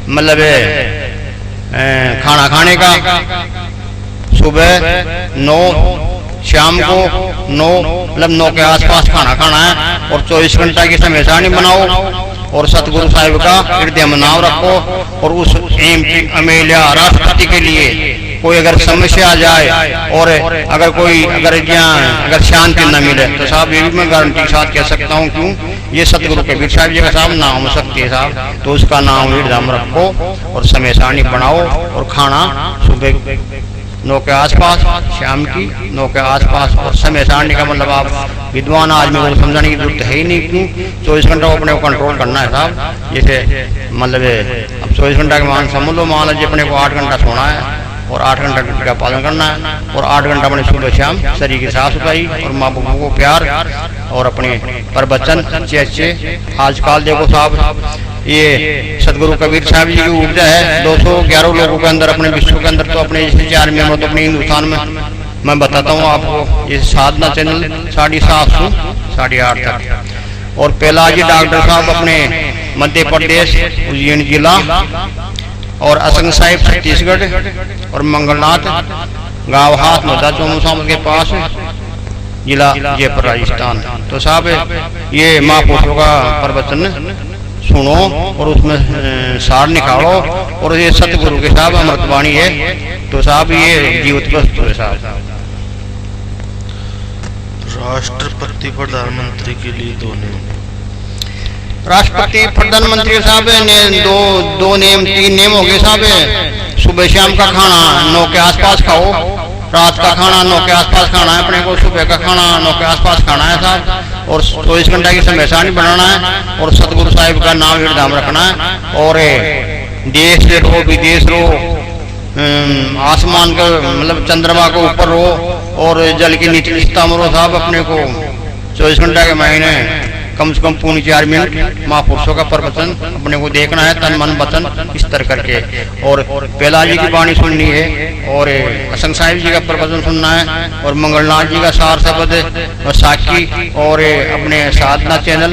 मतलब खाना खाने का सुबह 9 शाम को 9 मतलब 9 के आसपास खाना खाना है, और 24 घंटा की समय सारणी बनाओ, और सतगुरु साहिब का हृदय में नाम रखो। और उस एमएलए राष्ट्रपति के लिए कोई अगर समस्या आ जाए, और अगर शांति न मिले, तो साहब ये भी मैं गारंटी के साथ कह सकता हूँ, क्यों ये सतगुरु कबीर साहिब जी का साहब नाम हो सकती है साहब। तो उसका नाम हृदय में रखो, और समय सारणी बनाओ, और खाना सुबह 9 के आसपास, शाम की 9 के आसपास। और समय सारणी का मतलब आप विद्वान आदमी को समझाने की जरूरत है ही नहीं, क्यों 24 घंटा अपने को कंट्रोल करना है साहब। जैसे मतलब अब 24 घंटा के मान समझ लो, मान लीजिए अपने को 8 घंटा सोना है, और 8 घंटा का पालन करना है। और 8 घंटा अपने सुबह शाम शरीर की साफ सफाई और माँ बाबू को प्यार और अपने प्रवचन अच्छे आजकल देखो साहब ये सदगुरु कबीर साहब जी की ऊर्जा है 211 लोगों के अंदर अपने विश्व के अंदर, तो अपने जैसे 4 मेंबर तो अपने हिंदुस्तान में मैं बताता हूँ आपको। ये साधना चैनल 7:30 से 8:30 तक। और पहला जी डॉक्टर साहब अपने मध्य प्रदेश उज्जैन जिला और असंग साहिब छत्तीसगढ़ और मंगलनाथ गाँव हाथ मध्य चौमुसाम के पास जिला जयपुर राजस्थान। तो साहब ये महापुरुषों का प्रवचन सुनो और उसमें सार निकालो, और ये सतगुरु के साहब अमृतवाणी है। तो साहब ये जीवित वस्तु है साहब। राष्ट्रपति प्रधानमंत्री के लिए 2 नियम। राष्ट्रपति प्रधानमंत्री साहब ने दो नियम 3 नियम हो गए साहब। सुबह शाम का खाना 9 के आसपास खाओ, रात का खाना 9 के आसपास खाना है अपने को, सुबह का खाना 9 के आसपास खाना है साहब। और 24 घंटा की समय सारणी बनाना है और सतगुरु साहिब का नाम हृदय में रखना है। और देश रहो विदेश रहो, आसमान का मतलब चंद्रमा के ऊपर रहो और जल की नीचे स्थिति में रहो साहब। अपने को 24 घंटा के महीने कम से कम 4 मिनट महापुरुषों का प्रवचन अपने को देखना है, तन मन वचन इस तरह करके। और पहला जी की वाणी सुननी है और असंग साहिब जी का प्रवचन सुनना है और मंगलनाथ जी का सार शब्द और साक्षी और अपने साधना चैनल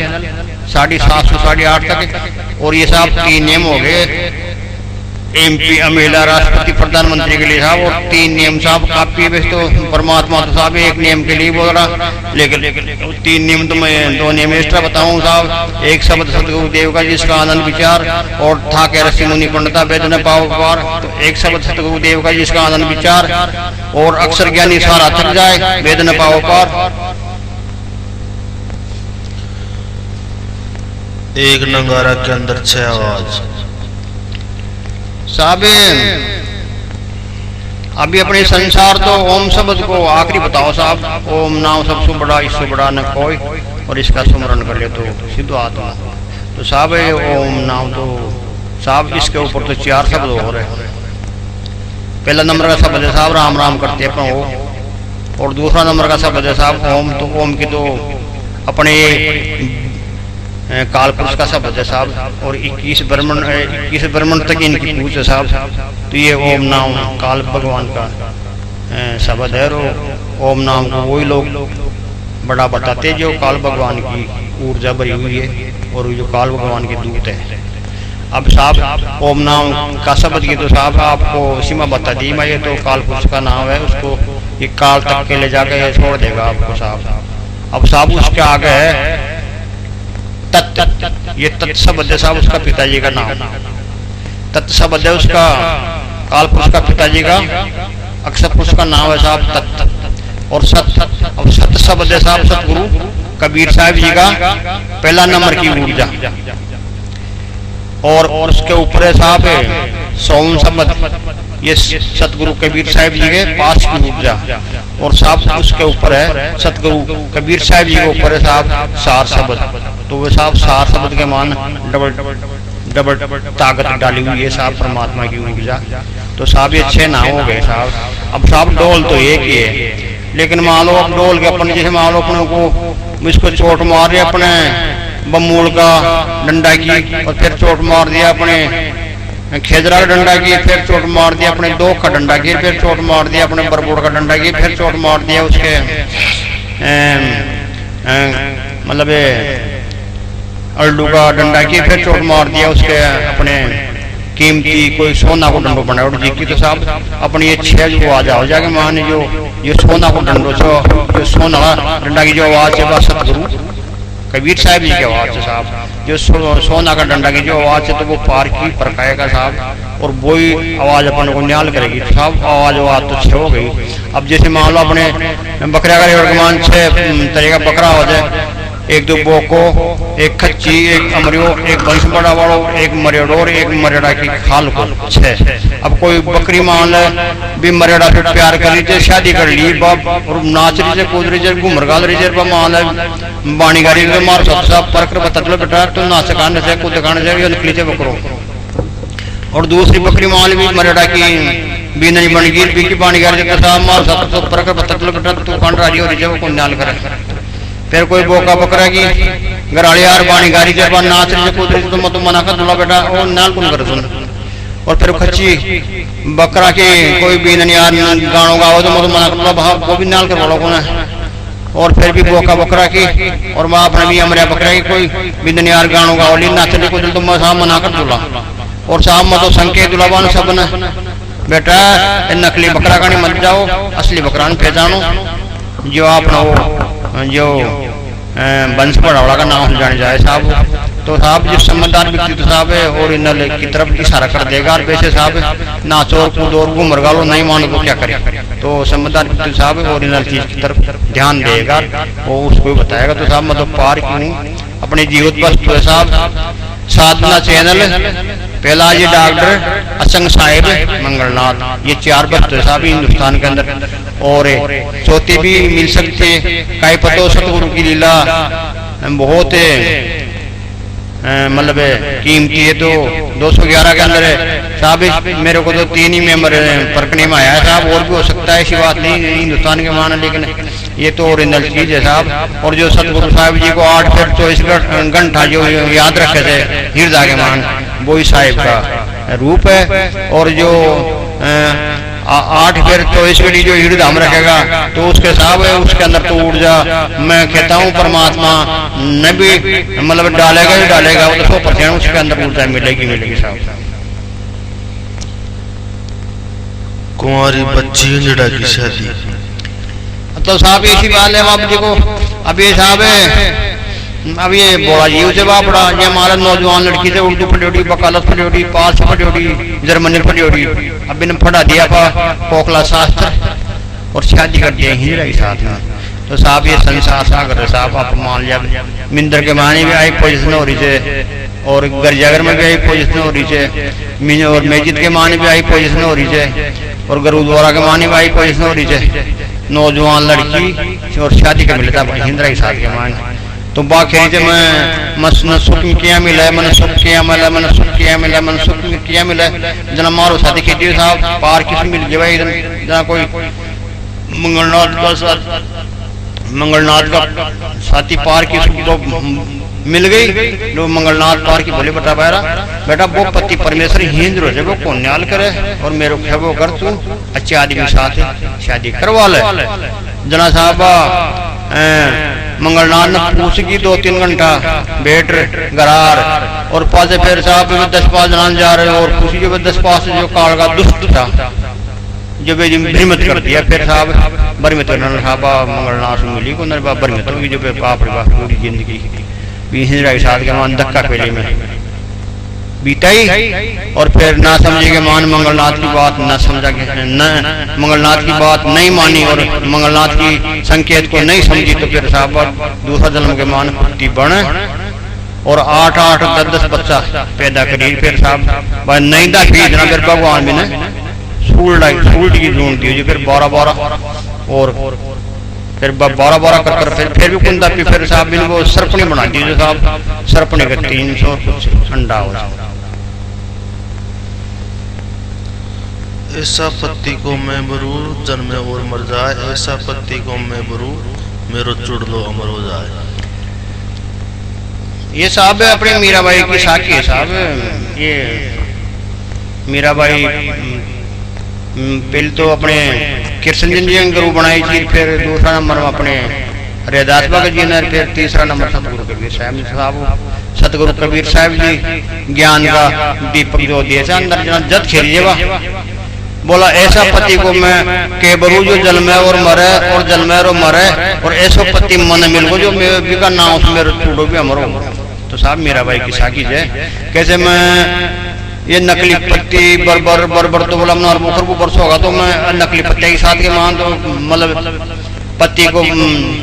7:30 से 8:30 तक। और ये साहब 3 नियम हो गए MP अमेला राष्ट्रपति प्रधानमंत्री के लिए साहब। और 3 नियम साहब काफी वैसे तो परमात्मा तो साहब 1 नियम के लिए बोल रहा, लेकिन 3 नियम तो मैं 2 नियम एक्स्ट्रा बताऊं साहब। एक शब्द सतगुरु देव का जिसका आनंद विचार और था के ऋषि मुनि पंडिता वेद न पाओ पार। तो एक शब्द सतगुरु देव का जिसका आनंद विचार और अक्षर ज्ञानी सारा थक जाए वेद न पाओ पार। एक नगारा के अंदर 6 आवाज। साहब अभी अपने संसार तो ओम शब्द को आखिरी बताओ साहब। ओम नाम सबसे बड़ा, इससे बड़ा न कोई, और इसका सुमरन कर ले तो सिद्ध आत्मा। तो साहब ओम नाम तो साहब इसके ऊपर तो 4 शब्द हो रहे। पहला नंबर का शब्द है साहब राम राम करते अपना हो। और दूसरा नंबर का शब्द है साहब ओम। तो ओम की तो अपने काल पुरुष का शब्द है साहब। और 21 ब्रह्मण तक इनकी पूछ है साहब। तो ये ओम नाम काल भगवान का शब्द है। और ओम नाम को वही लोग बड़ा बताते जो काल भगवान की ऊर्जा भरी हुई है और जो काल भगवान के दूत है। अब साहब ओम नाम का शब्द की तो साहब आपको सीमा बता दी मैं, ये तो काल पुरुष का नाम है, उसको ये काल तक के ले जाकर छोड़ देगा आपको साहब। अब साहब उसके आगे है तत्। ये तत् शब्द है साहब उसका पिताजी का नाम। तत् शब्द है उसका काल पुरुष का पिताजी का, अक्षर पुरुष का नाम है साहब तत्। और सत, अब सत शब्द है साहब सतगुरु कबीर साहिब जी का पहला नंबर की ऊर्जा। और उसके ऊपर है साहब सोम शब्द, ये सतगुरु कबीर साहिब जी के पास की ऊर्जा। और साहब उसके ऊपर है सतगुरु कबीर साहिब जी के ऊपर है साहब सार शब्द। तो वे साहब सार शब्द के मान डबल ताकत डाली हुई है साहब परमात्मा की ऊर्जा। तो साहब ये 6 नाम हो गए साहब। अब साहब डोल तो एक ही है, लेकिन मान लो अब डोल के अपने जैसे मान लो अपने को इसको चोट मार दिया अपने बमूल का डंडा की, और फिर चोट मार दिया अपने खेजरा का डंडा की, फिर चोट मार दिया अपने 2 का डंडा की, फिर चोट मार दिया अपने बरबोड़ का डंडा की, फिर चोट मार दिया उसके मतलब अल्डू का डंडा की, फिर चोट मार दिया उसके अपने कीमती कोई सोना को डंडो बना जी की। तो साहब अपनी ये 6 जो आवाज हो जाएगा मान जो ये सोना को डंडो जो सोना डंडा की जो आवाज है बस सतगुरु कबीर साहिब जी की आवाज है साहब। जो सोना का डंडा की जो आवाज है तो वो पार की परकाएगा साहब, और वही आवाज अपन को न्याल करेगी साहब। आवाज तो 6 हो गई। अब जैसे मान लो अपने बकरा का वर्गमान 6 तरह का बकरा हो जाए, एक 2 बोको, एक खच्ची, एक अमरियो, एक बंश बड़ा वालों, एक मरेडोर, एक मरेड़ा की खाल को 6। अब कोई बकरी मान ले भी मरेड़ा से प्यार कर लीजिए, शादी कर ली बाप और नाच लीजिए, कूद लीजिए, घूमर गाल लीजिए, मान ले बाणी गाड़ी मार सब परकर बतलो बेटा तो नाच खाने से कूद खाने से निकली से बकरो। और दूसरी बकरी मान ली मरेड़ा की बीननी बनगीर बीकी पानी गार जब साहब मार सत तो पर कर पत्तल बेटा तू कांड राजी हो रही जब को नाल करे फिर कोई बोका बकरा की गराली यार पानी गारी जब नाच रही कूद रही तो मत मना कर दूल्हा बेटा वो नाल कौन करे सुन और फिर खच्ची बकरा की कोई बीननी यार गानों गाओ तो मत मना कर दूल्हा भाव वो भी नाल कर बोला कौन है और फिर भी बोका बकरा की और माँ अपने भी हमारे बकरा की कोई बीननी यार गानों गाओ ली नाच रही कूद तो साहब मना कर दूल्हा और साहब मत संकेत दुलाबान सब ने बेटा नकली बकरा का नहीं मत जाओ असली बकरा ने पहचानो जो अपना वो जो वंश बढ़ावड़ा का नाम जाने जाए साहब तो साहब जिस समझदार व्यक्ति तो साहब है और इन की तरफ इशारा कर देगा और वैसे साहब नाचो और कूदो और घूम लो नहीं मानो तो क्या करे तो समझदार व्यक्ति साहब है और इन चीज की तरफ ध्यान देगा वो उसको बताएगा तो साहब मतलब पार क्यों अपने जीवित वस्तु है साहब साधना चैनल पहला ये डॉक्टर असंग साहिब मंगलनाथ ये 4 वस्तु है साहब हिंदुस्तान के अंदर और चौथी भी मिल सकती है काई पतो सतगुरु की लीला बहुत मतलब कीमती है तो 211 के अंदर है साहब मेरे को तो 3 ही मेंबर परखने में आया है साहब और भी हो सकता है ऐसी बात नहीं हिंदुस्तान के माना लेकिन ये तो ओरिजिनल चीज है साहब और जो सतगुरु साहिब जी को 8 फिर 24 घंटा जो याद रखे थे हृदय के मान वही साहिब का रूप है और जो 8 फिर 24 घड़ी जो हृदय हम रखेगा तो उसके साहब है उसके अंदर तो ऊर्जा मैं कहता हूँ परमात्मा न भी मतलब डालेगा ही डालेगा वो तो 100% उसके अंदर ऊर्जा मिलेगी साहब। कुंवारी बच्ची हिंजड़ा की शादी तो साहब इसी बात है बाप जी को अब ये साहब है अब ये बोला जी उसे बापड़ा ये हमारा नौजवान लड़की से उर्दू पढ़ी वकालत पढ़ी पास पढ़ी जर्मनी पढ़ी अब इन्हें पढ़ा दिया पोखला शास्त्र और शादी कर दिया हिंजड़ा के साथ में तो साहब ये संसार सागर है साहब आप मान लिया मिंदर के मानी भी आई पोजिशन हो रही है और गिरजाघर में भी आई पोजिशन हो रही है और मस्जिद के मानी भी आई पोजिशन हो रही है और गुरुद्वारा के मानी भी आई पोजिशन हो रही है नौजवान लड़की और शादी का मिलता हिंदरा के साथ के मान तो बाकी मैं सुख में किया मिला मन सुख किया मिला मन सुख किया मिला मन सुख में किया मिला जना मारो शादी की साहब पार किस मिल गया जहाँ कोई मंगलनाथ का साथी पार की तो मिल गई जो मंगलनाथ पार की बोले बेटा वो पति परमेश्वर हिंद रोजे वो कौन न्याल करे और मेरे को वो कर तू अच्छे आदमी साथ शादी करवा ले जना साहब मंगलनाथ ने पूछ की 2-3 घंटा बैठ गरार और पासे फिर साहब 10 जनान जा रहे और पूछी जो 10 जो काल का दुष्ट था जो भ्रमित कर दिया फिर साहब भ्रमित साहब मंगलनाथ मिली को भ्रमित होगी जो बाप पूरी जिंदगी हिंजड़ा के साथ के मान धक्का पेले में बीताई और फिर ना समझे के मान मंगलनाथ की बात ना समझा के न मंगलनाथ की बात नहीं मानी और मंगलनाथ की संकेत को नहीं समझी तो फिर साहब दूसरा जन्म के मान पुत्री बने और 8-8 10-10 बच्चा पैदा करी फिर साहब नहीं दा खींचना फिर भगवान भी ने सूल की जून दी जो फिर 12-12 और फिर 12-12 कर फिर भी कुंदा फिर साहब इनको सरपनी बना दी जो साहब सरपनी का 300 कुछ अंडा हो ऐसा पति को मैं बरू जन्मे और मर जाए ऐसा पति को मैं बरू मेरो चुड़ लो अमर हो जाए। ये साहब अपने मीराबाई की साखी है साहब ये मीराबाई पहले तो अपने कृष्ण जी गुरु बनाई थी फिर दूसरा नंबर में अपने रैदास बाबा जी ने फिर तीसरा नंबर सतगुरु कबीर साहब सतगुरु कबीर साहब जी ज्ञान का दीपक जो दिया अंदर जद खेलिए बोला ऐसा पति को मैं के बरू जो जन्मे और मरे और जन्मे और मरे और ऐसा पति मन मिल को जो मेरा नाम उसमें टूटो भी अमरो तो साहब मेरा भाई की साकी है कैसे मैं ये नकली पत्ती बरबर तो बोला मैं मुखर को बरसो होगा तो मैं नकली पत्ते के साथ के मान तो मतलब पति को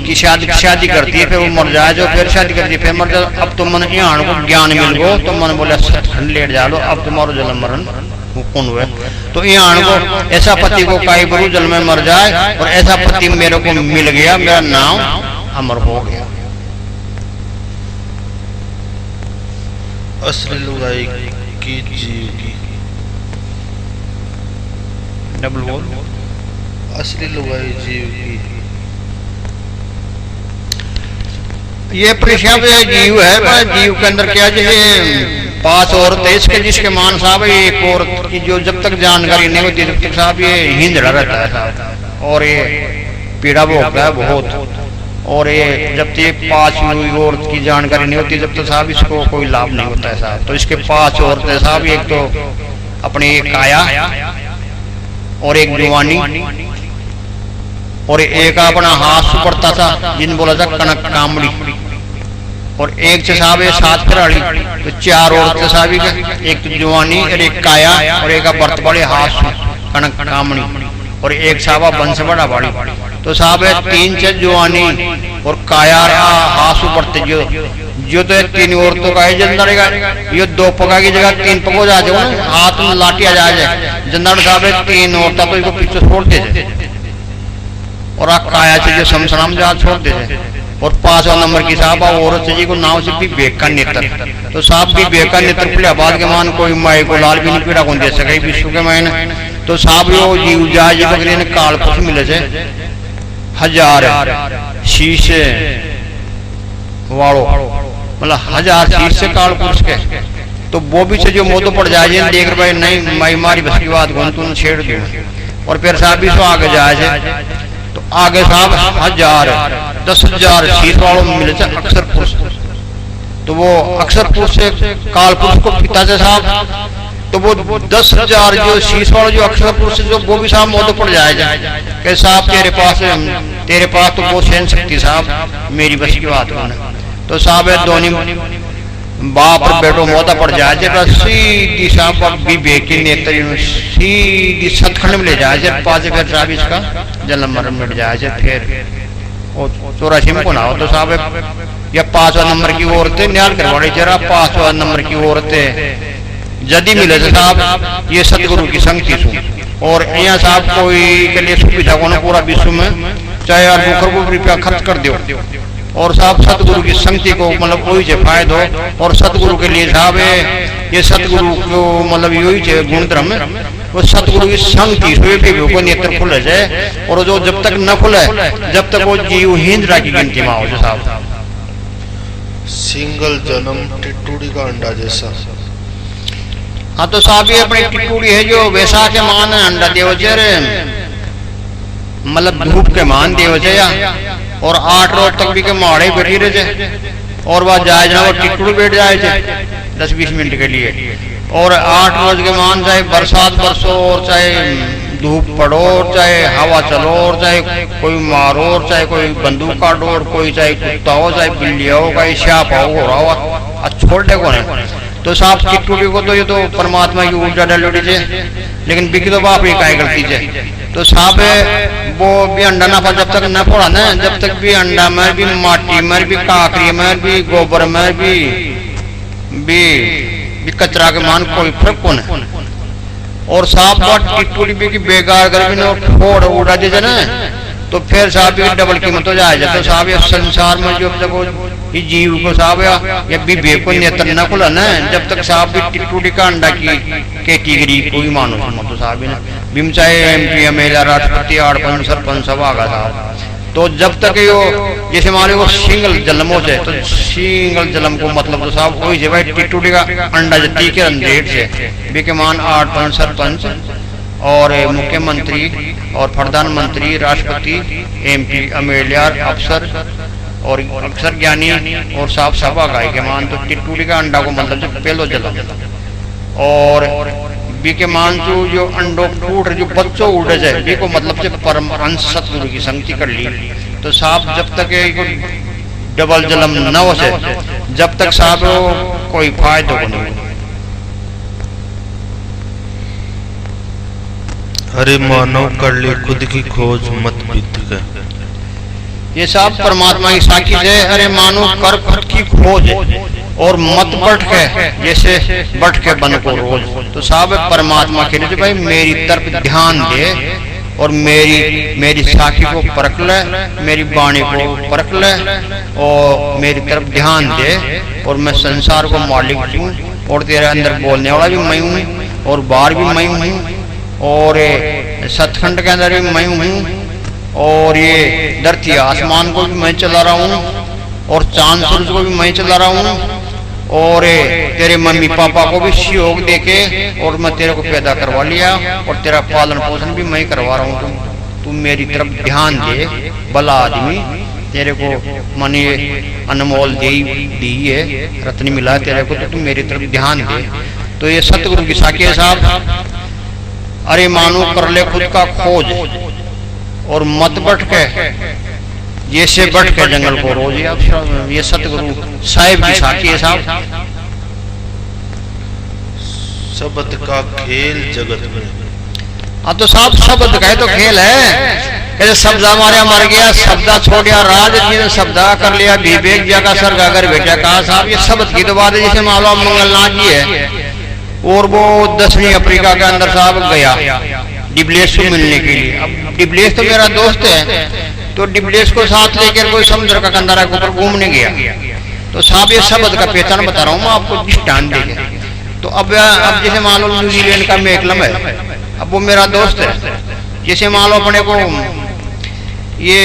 की शादी करती है फिर वो मर जाए जो फिर शादी करती है फिर मर जाए अब तो मन यहाँ को ज्ञान मिल गो तो मन बोला सचखंड लेट जा लो अब तुम्हारो जन्म मरण कौन हुए तो यहाँ को ऐसा पति को काई बरू जल में मर जाए और ऐसा पति मेरे को मिल गया मेरा नाम अमर हो गया। असली लुगाई की जीव की डबल बोल। असली लुगाई जीव की ये परिशब्द जीव है, पर जीव के अंदर क्या जैसे 5 औरत है इसके, जिसके मान साहब एक औरत की जो जब तक जानकारी नहीं होती जब तक साहब ये हिंदड़ा रहता है साहब, और ये पीड़ा भोगता है बहुत। और ये जब तक 5 औरत की जानकारी नहीं होती जब तक साहब इसको कोई लाभ नहीं होता है साहब। तो इसके 5 औरतें साहब, एक तो अपनी काया और एक जुवानी और एक अपना हाथ सुपड़ता था जिन बोला था कनक कामड़ी, और एक से साहब 7 खिलाड़ी। तो 4 औरतें साहब, एक तो जुवानी और एक काया और एक बर्त बड़े हाथ कनक कामड़ी और एक साहब बंस बड़ा बाड़ी। तो साहब 3 से जुवानी और काया हाथ सुपड़ते जो तो 3 औरतों का है जंदाड़ेगा, ये 2 पका की जगह 3 पको जा जाओ, हाथ में लाठी आ जाए जंदाड़ साहब 3 औरता तो इसको पीछे छोड़ दे और आप काया से जो समसनाम जहाज छोड़ देते। और 5वां नंबर की साहब औरत से जी को नाव से भी बेका नेत्र। तो साहब भी बेका नेत्र फुलियाबाद के मान कोई माई को लाल भी नहीं पीड़ा कौन दे सके विश्व के मायने। तो साहब यो जीव जाज बकरी ने काल पुरुष मिले से 1000 शीशे वालों, मतलब 1000 शीश से काल पुरुष के। तो वो भी से जो मोदो पड़ जाए देख रहे भाई नहीं माई मारी बस की बात कौन तू छेड़ दूं। और फिर साहब भी सो आगे जाए तो आगे साहब 1000 10,000 शीश वालों में मिले थे अक्सर पुरुष। तो वो अक्सर पुरुष से काल पुरुष को पिता से साहब, तो वो 10,000 जो शीश वालों जो अक्सर पुरुष जो वो भी साहब मोदो पड़ जाएगा कि साहब तेरे पास तो वो सहन शक्ति साहब मेरी बस की बात कौन। तो साहब दोनों बाप और बेटो मोदा पड़ जाए सीधी साहब विवेक की नेत्र सीधी सतखंड में ले जाए पास फिर साहब इसका जन्म मरण मिट जाए फिर 84 में को ना हो। तो साहब या 5वां नंबर की औरतें न्याल करवाड़ी जरा 5वां नंबर की औरतें यदि मिले थे साहब ये सतगुरु की संगति सुन। और यहाँ साहब कोई के लिए सुविधा को ना पूरा विश्व में चाहे आप ₹2 खर्च कर दो और साहब सतगुरु की संगति को मतलब कोई से फायदा हो। और सतगुरु के लिए साहब ये सतगुरु को मतलब यही है गुण धर्म वो सतगुरु की संगति को नेत्र खुले जाए। और जो जब तक न खुले जब तक वो जीव हिंद्रा की गिनती में हो साहब। सिंगल जन्म टिटूड़ी का अंडा जैसा। हाँ तो साहब ये अपनी टिटूड़ी है जो वैसा के मान अंडा देव मतलब धूप के मान देव और 8 रोज तक भी के माड़े बैठी रहे और वह जाए ना वो टिटूड़ी बैठ जाए 10-20 मिनट के लिए। और 8 रोज के मान चाहे बरसात बरसो और चाहे धूप पड़ो और चाहे हवा चलो और चाहे कोई मारो और चाहे कोई बंदूक काटो और कोई चाहे कुत्ता हो चाहे बिल्ली हो चाहे सांप हो रहा हो छोड़ दे कौन है। तो साहब टिटूड़ी को तो ये तो परमात्मा की ऊर्जा डाली है लेकिन बिकी तो बाप ही काय गलती है। तो साहब वो भी अंडा ना पा जब तक न फोड़ा ना जब तक भी अंडा में भी माटी में भी काकरी में भी गोबर में भी कचरा के मान कोई फर्क कौन है। और साहब टिटूड़ी भी की बेकार गर्मी ने फोड़ उड़ा दे ना तो फिर साहब डबल कीमत हो जाए। तो साहब ये संसार में जो जब ये जीव को साहब या विवेक को नेत्र न खुला ना जब तक साहब भी टिटूड़ी का अंडा की कैटेगरी कोई मानो तो साहब बिम चाहे MP MLA राष्ट्रपति 8 सरपंच सब आगा साहब। तो जब तक यो जैसे मान लो सिंगल जन्म हो जाए तो सिंगल जन्म को मतलब तो साहब वही है भाई टिटूड़ी का अंडा जती के अंधेर से विमान 8 सरपंच और मुख्यमंत्री और प्रधानमंत्री राष्ट्रपति MP MLA अफसर और अक्सर ज्ञानी और साफ सभा गाय के मान। तो टिटूड़ी का अंडा को मतलब जो पहलो जन्म और बी के मान जो अंडो फूट जो बच्चों उड़ जाए बी को मतलब से परम अंश सतगुरु की संगति कर ली। तो साहब जब तक डबल जन्म न हो जाए जब तक साहब कोई फायदा नहीं। अरे मानव कर ले खुद की खोज मत बीत गए। ये सब परमात्मा की साक्षी है। अरे मानो कर खुद की खोज और मत बैठ के जैसे बैठ के बन को रोज। तो साहब परमात्मा के लिए भाई मेरी तरफ ध्यान दे और मेरी साक्षी को परख ले मेरी वाणी को परख ले और मेरी तरफ ध्यान दे। और मैं संसार को मालिक हूँ और तेरे अंदर बोलने वाला भी मैं हूँ और बाहर भी मैं हूँ और सतखंड के अंदर भी मैं हूँ, और ये धरती आसमान को भी मैं चला रहा हूँ, और चांद सूरज को भी मैं चला रहा हूँ, और तेरे मम्मी पापा को भी सहयोग देके और मैं तेरे को पैदा करवा लिया, और तेरा पालन पोषण भी मैं करवा रहा हूँ। तू मेरी तरफ ध्यान दे, भला आदमी, तेरे को मन ये अनमोल दी है, रत्न मिला है तेरे को, तो तू मेरी तरफ ध्यान दे। तो ये सतगुरु की साकी है साहब। अरे मानो कर ले खुद का खोज, और मत बट के जैसे बट के जंगल को रोज। ये सतगुरु साहिब की साकी है साहब। शब्द का खेल जगत में। हाँ तो साहब शब्द का तो खेल है। कैसे शब्द हमारे मर गया, शब्दा छोड़ दिया राज, जिन्हें शब्दा कर लिया विवेक जगह स्वर्ग अगर बेटा कहा साहब। ये शब्द की तो बात है। जैसे मान लो मंगलनाथ जी है, और वो 10वीं अफ्रीका के अंदर साहब गया डिब्लेस को मिलने के लिए। अब डिब्लेस तो मेरा दोस्त है, तो डिब्लेस को साथ लेकर कोई समुद्र का कंधारा के ऊपर घूमने गया। तो साहब ये शब्द का पहचान बता रहा हूँ मैं आपको दृष्टांत देके। तो अब जैसे मान लो न्यूजीलैंड का मैकलम है, अब वो मेरा दोस्त है। जैसे मान लो अपने को ये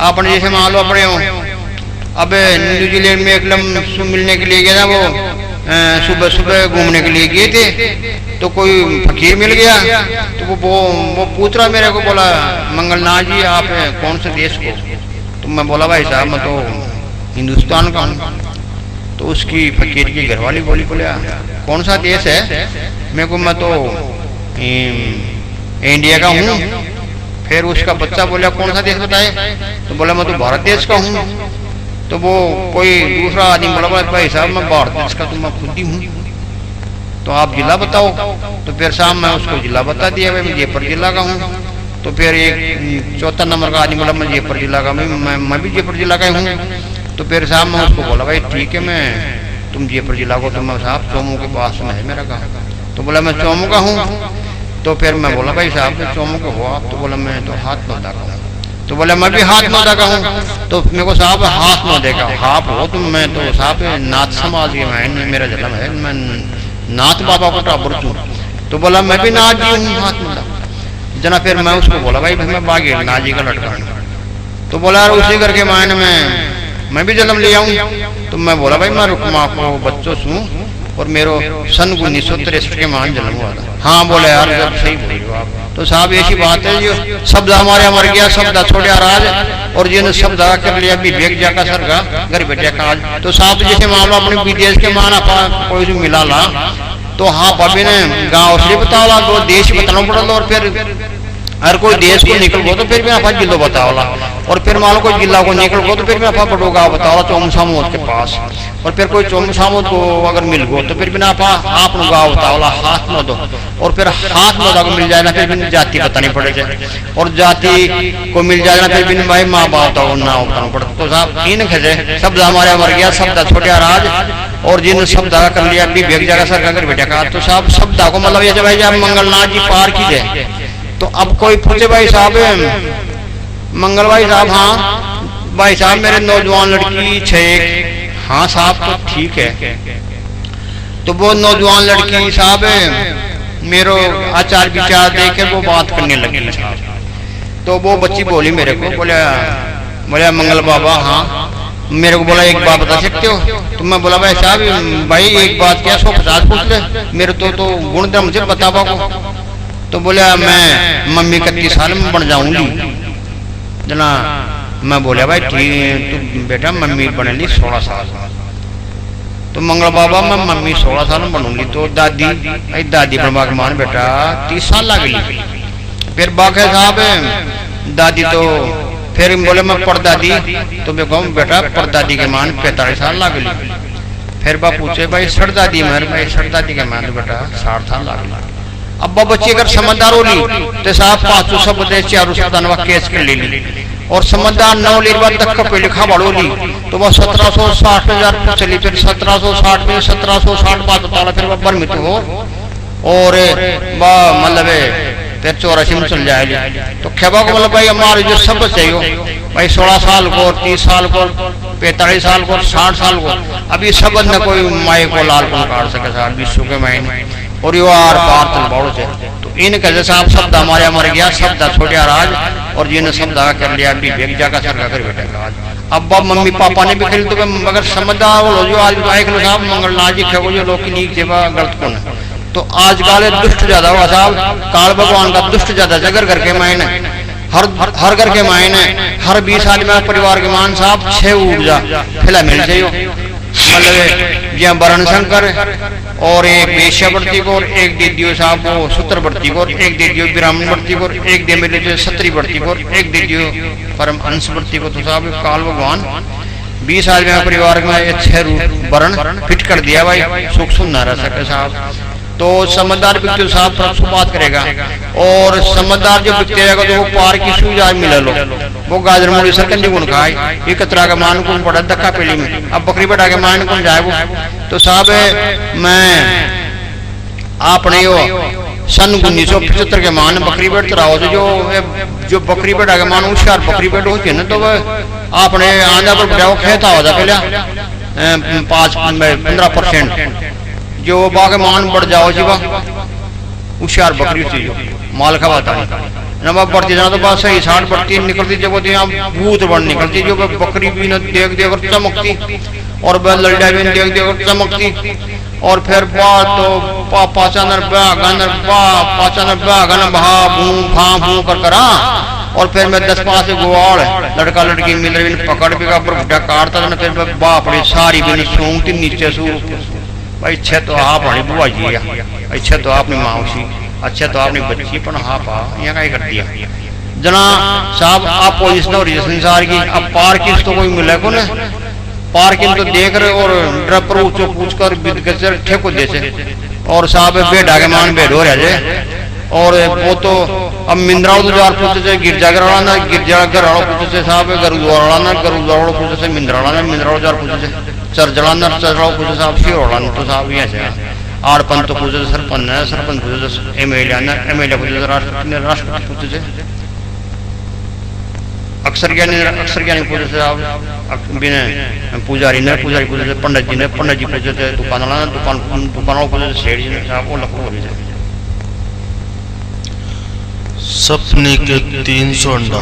आपने जैसे मान लो अपने अब न्यूजीलैंड में मैकलम मिलने के लिए गया, वो सुबह सुबह घूमने के लिए गए थे। तो कोई फकीर मिल गया, तो वो पूछ रहा मेरे को, बोला मंगलनाथ जी आप कौन से देश को? तो मैं बोला भाई साहब मैं तो हिंदुस्तान का हूँ। तो उसकी फकीर की घरवाली बोली, बोले कौन सा देश है? मैं को मैं तो इंडिया का हूँ। फिर उसका बच्चा बोला कौन सा देश बताए? तो बोला मैं तो भारत देश का हूँ। तो वो कोई दूसरा आदमी बोला भाई साहब मैं भारत देश का तो मैं खुद ही हूँ, तो आप जिला बताओ। तो फिर साहब मैं उसको जिला बता दिया, भाई मैं जयपुर जिला का हूँ। तो फिर एक चौथा नंबर का आदमी बोला मैं जयपुर जिला का, मैं भी जयपुर जिला का हूँ। तो फिर साहब मैं उसको बोला भाई ठीक है, मैं तुम जयपुर जिला को, तो मैं साहब चोमू के पास में है मेरा गाँव। तो बोला मैं चोमू का हूँ। तो फिर मैं बोला भाई साहब चोमू के हो आप? तो बोला मैं तो हाथ नोदा का हूँ। तो बोला मैं भी हाथ नोदा का हूँ। तो मेरे को साहब हाथ नोदे का आप हो? तो मैं तो साहब नाथ समाज के मैं मेरा जन्म है, मैं नाथ बाबा को टाबर हूँ। तो बोला मैं भी नाथ जी हूँ हाथ नोदा जना। फिर मैं उसको बोला भाई मैं बागी नाथ जी का लड़का हूँ। तो बोला उसी करके मायने मैं भी जन्म लिया हूँ। तो मैं बोला भाई मैं रुकमा को बच्चों हूँ, और मेरो सन 1963 के मान जन्म हुआ था। हाँ बोले यार जब सही बोल रहे हो आप। तो साहब ऐसी बात है जो शब्द हमारे मर गया, शब्द छोड़िया राज, और जिन शब्द कर लिया विवेक जाका सरगा घर बैठे काज। तो साहब जैसे मान लो अपने विदेश के मान आप कोई से मिला ला, तो हाँ पापी ने गाँव से बताओ, दो देश बताना पड़ा, और फिर हर कोई देश को निकल गो तो फिर भी आप जिलो बताओला, और फिर मान लो कोई जिला को निकल गो तो फिर भी आप बड़ो गाँव बताओला चौम सामोद के पास, और फिर कोई चौम सामोद को अगर मिल गो तो फिर भी आप गाँव बताओला हाथ में दो, और फिर हाथ में को मिल जाए ना फिर भी जाति बतानी पड़े जाए, और जाति को मिल जाए ना फिर भी भाई माँ बाप ना बताना पड़ता। तो साहब इन खजे शब्द हमारे मर गया, शब्द छोटे राज, और जिन शब्द कर लिया विवेक जगह सर कर बेटा का। तो साहब शब्द को मतलब ये भाई जब मंगलनाथ जी पार की जाए। तो अब कोई पूछे भाई साहब मंगल भाई साहब, हाँ भाई साहब मेरे नौजवान लड़की छे। हाँ साहब तो ठीक है। तो वो नौजवान लड़की साहब मेरो आचार विचार देकर वो बात करने लगी साहब। तो वो बच्ची बोली मेरे को, बोले मंगल बाबा हाँ मेरे को बोला एक बात बता सकते हो? तो मैं बोला भाई साहब भाई एक बात क्या 150 पूछ ले, मेरे तो गुण धर्म से बतावा को। तो बोला मैं मम्मी 31 साल में बन जाऊंगी जना। मैं बोला भाई ठीक तू बेटा मम्मी बने ली 16 साल। तो मंगल बाबा मैं मम्मी 16 साल में बनूंगी। तो दादी बनवा के मान बेटा 30 साल लगे। फिर बाके साहब दादी तो फिर बोले मैं परदादी। तो मैं कहूँ बेटा परदादी के मान 45 साल लगे। फिर बा पूछे भाई सरदादी मैं सरदादी के मान बेटा 60 साल लगे। अब बच्ची अगर समझदार होली तो साहब 500 शब्द 400 शब्द केस कर ले ली, और समझदार न होली तक का लिखा बढ़ोली तो वह 1760,000 चली। फिर 1760 में 1760 बात बता फिर वह बर्मित हो, और मतलब फिर 84 में चल जाएगी। तो खेबा को मतलब भाई हमारे जो सब चाहिए भाई 16 साल को, 30 साल को, 45 साल को, 60 साल को, अभी सब न कोई माए को लाल को काट सके साहब विश्व के महीने, और यो आर पार तन बाड़ो से। तो इनका जैसा आप शब्द हमारे मर गया, शब्द छोटे राज, और जिन्हें शब्द कर लिया विवेक जाकर सरकार कर बैठेगा। अब मम्मी पापा ने भी खरीद तो मगर समझदार हो जो आज साहब मंगलनाथ जी खेगो जो लोग की नीक सेवा गलत कौन है। तो आजकल दुष्ट ज्यादा हुआ साहब, काल भगवान का दुष्ट ज्यादा जगर घर के मायने, हर घर के मायने हर 20 आदमी परिवार के मान साहब 6 ऊर्जा फैला मिल चाहिए। मतलब यह वर्ण शंकर और एक वेश्यावर्ती को, और एक दे दियो साहब वो सूत्रवर्ती को, एक दे दियो ब्राह्मणवर्ती को, एक दे मिले जो क्षत्रियवर्ती को, एक दे दियो परम अंशवर्ती को। तो साहब काल भगवान 20 आदमी परिवार में 6 वर्ण फिट कर दिया भाई, सुख सुन न रह सके साहब। तो समझदार व्यक्ति साहब परसों बात करेगा, और समझदार जो व्यक्ति रहेगा तो वो पार की सुविधा मिले लो, वो गाजर मूली सरकंजी गुण खाए, ये कतरा का मान कौन पड़ा धक्का पेली में, अब बकरी बटा के मान कौन जाए वो। तो साहब मैं आपने यो सन 1975 के मान बकरी बेट रहा हो, जो बकरी बेटा के मान होशियार बकरी बेट होती है ना, तो वह आपने आंधा पर बैठाओ खेता होता पहले 5-15% जो बाग मान बढ़ जाओ जी वाह होशियार बकरी थी जो माल खवाता है ना, बढ़ती जाना तो बात सही 60 बढ़ती निकलती, जब होती यहाँ भूत बढ़ निकलती, जो बकरी भी न देख देख कर चमकती, और वह लड़िया भी देख देख कर चमकती, और फिर बात तो पाचानर भा भू कर करा, और फिर मैं 10-5 गुआड़ लड़का लड़की मिल रही पकड़ भी का काटता था, फिर बापड़ी सारी भी सूंघती नीचे सू भाई। अच्छे तो आप हमारी बुआ जी, अच्छे तो आपने माऊसी, अच्छे तो आपने बच्ची, पर हाँ पा यहाँ का कर दिया जना साहब। आप पोजिशन हो रही है संसार की, अब पार किस तो कोई मिले को ना, पार किन तो देख रहे और ड्रपर ऊँचो पूछ कर ठेको दे से, और साहब बेटा के मान बेट हो रहे थे, और वो तो अब मिंद्राओ तो जार पूछते थे गिरजाघर वाला, गिरजाघर वालों पूछते थे साहब गरुद्वारा वाला, गरुद्वारा पूछते थे मिंद्राओ जार पूछते थे चरजड़ाना, चरजड़ाओ पूछते साहब शिरोड़ाना, तो साहब यहाँ से आड़पन तो पूछते सरपंच है, सरपंच पूछते एमएलए आना, एमएलए पूछते राष्ट्रपति पूछते थे, अक्सर ज्ञानी पूछते थे साहब बिना पुजारी ने, पुजारी पूछते थे पंडित जी ने, पंडित जी पूछते थे दुकान वाला, दुकान वाला पूछते थे सेठ जी ने साहब, वो लखनऊ थे। सपने के 300 अंडा,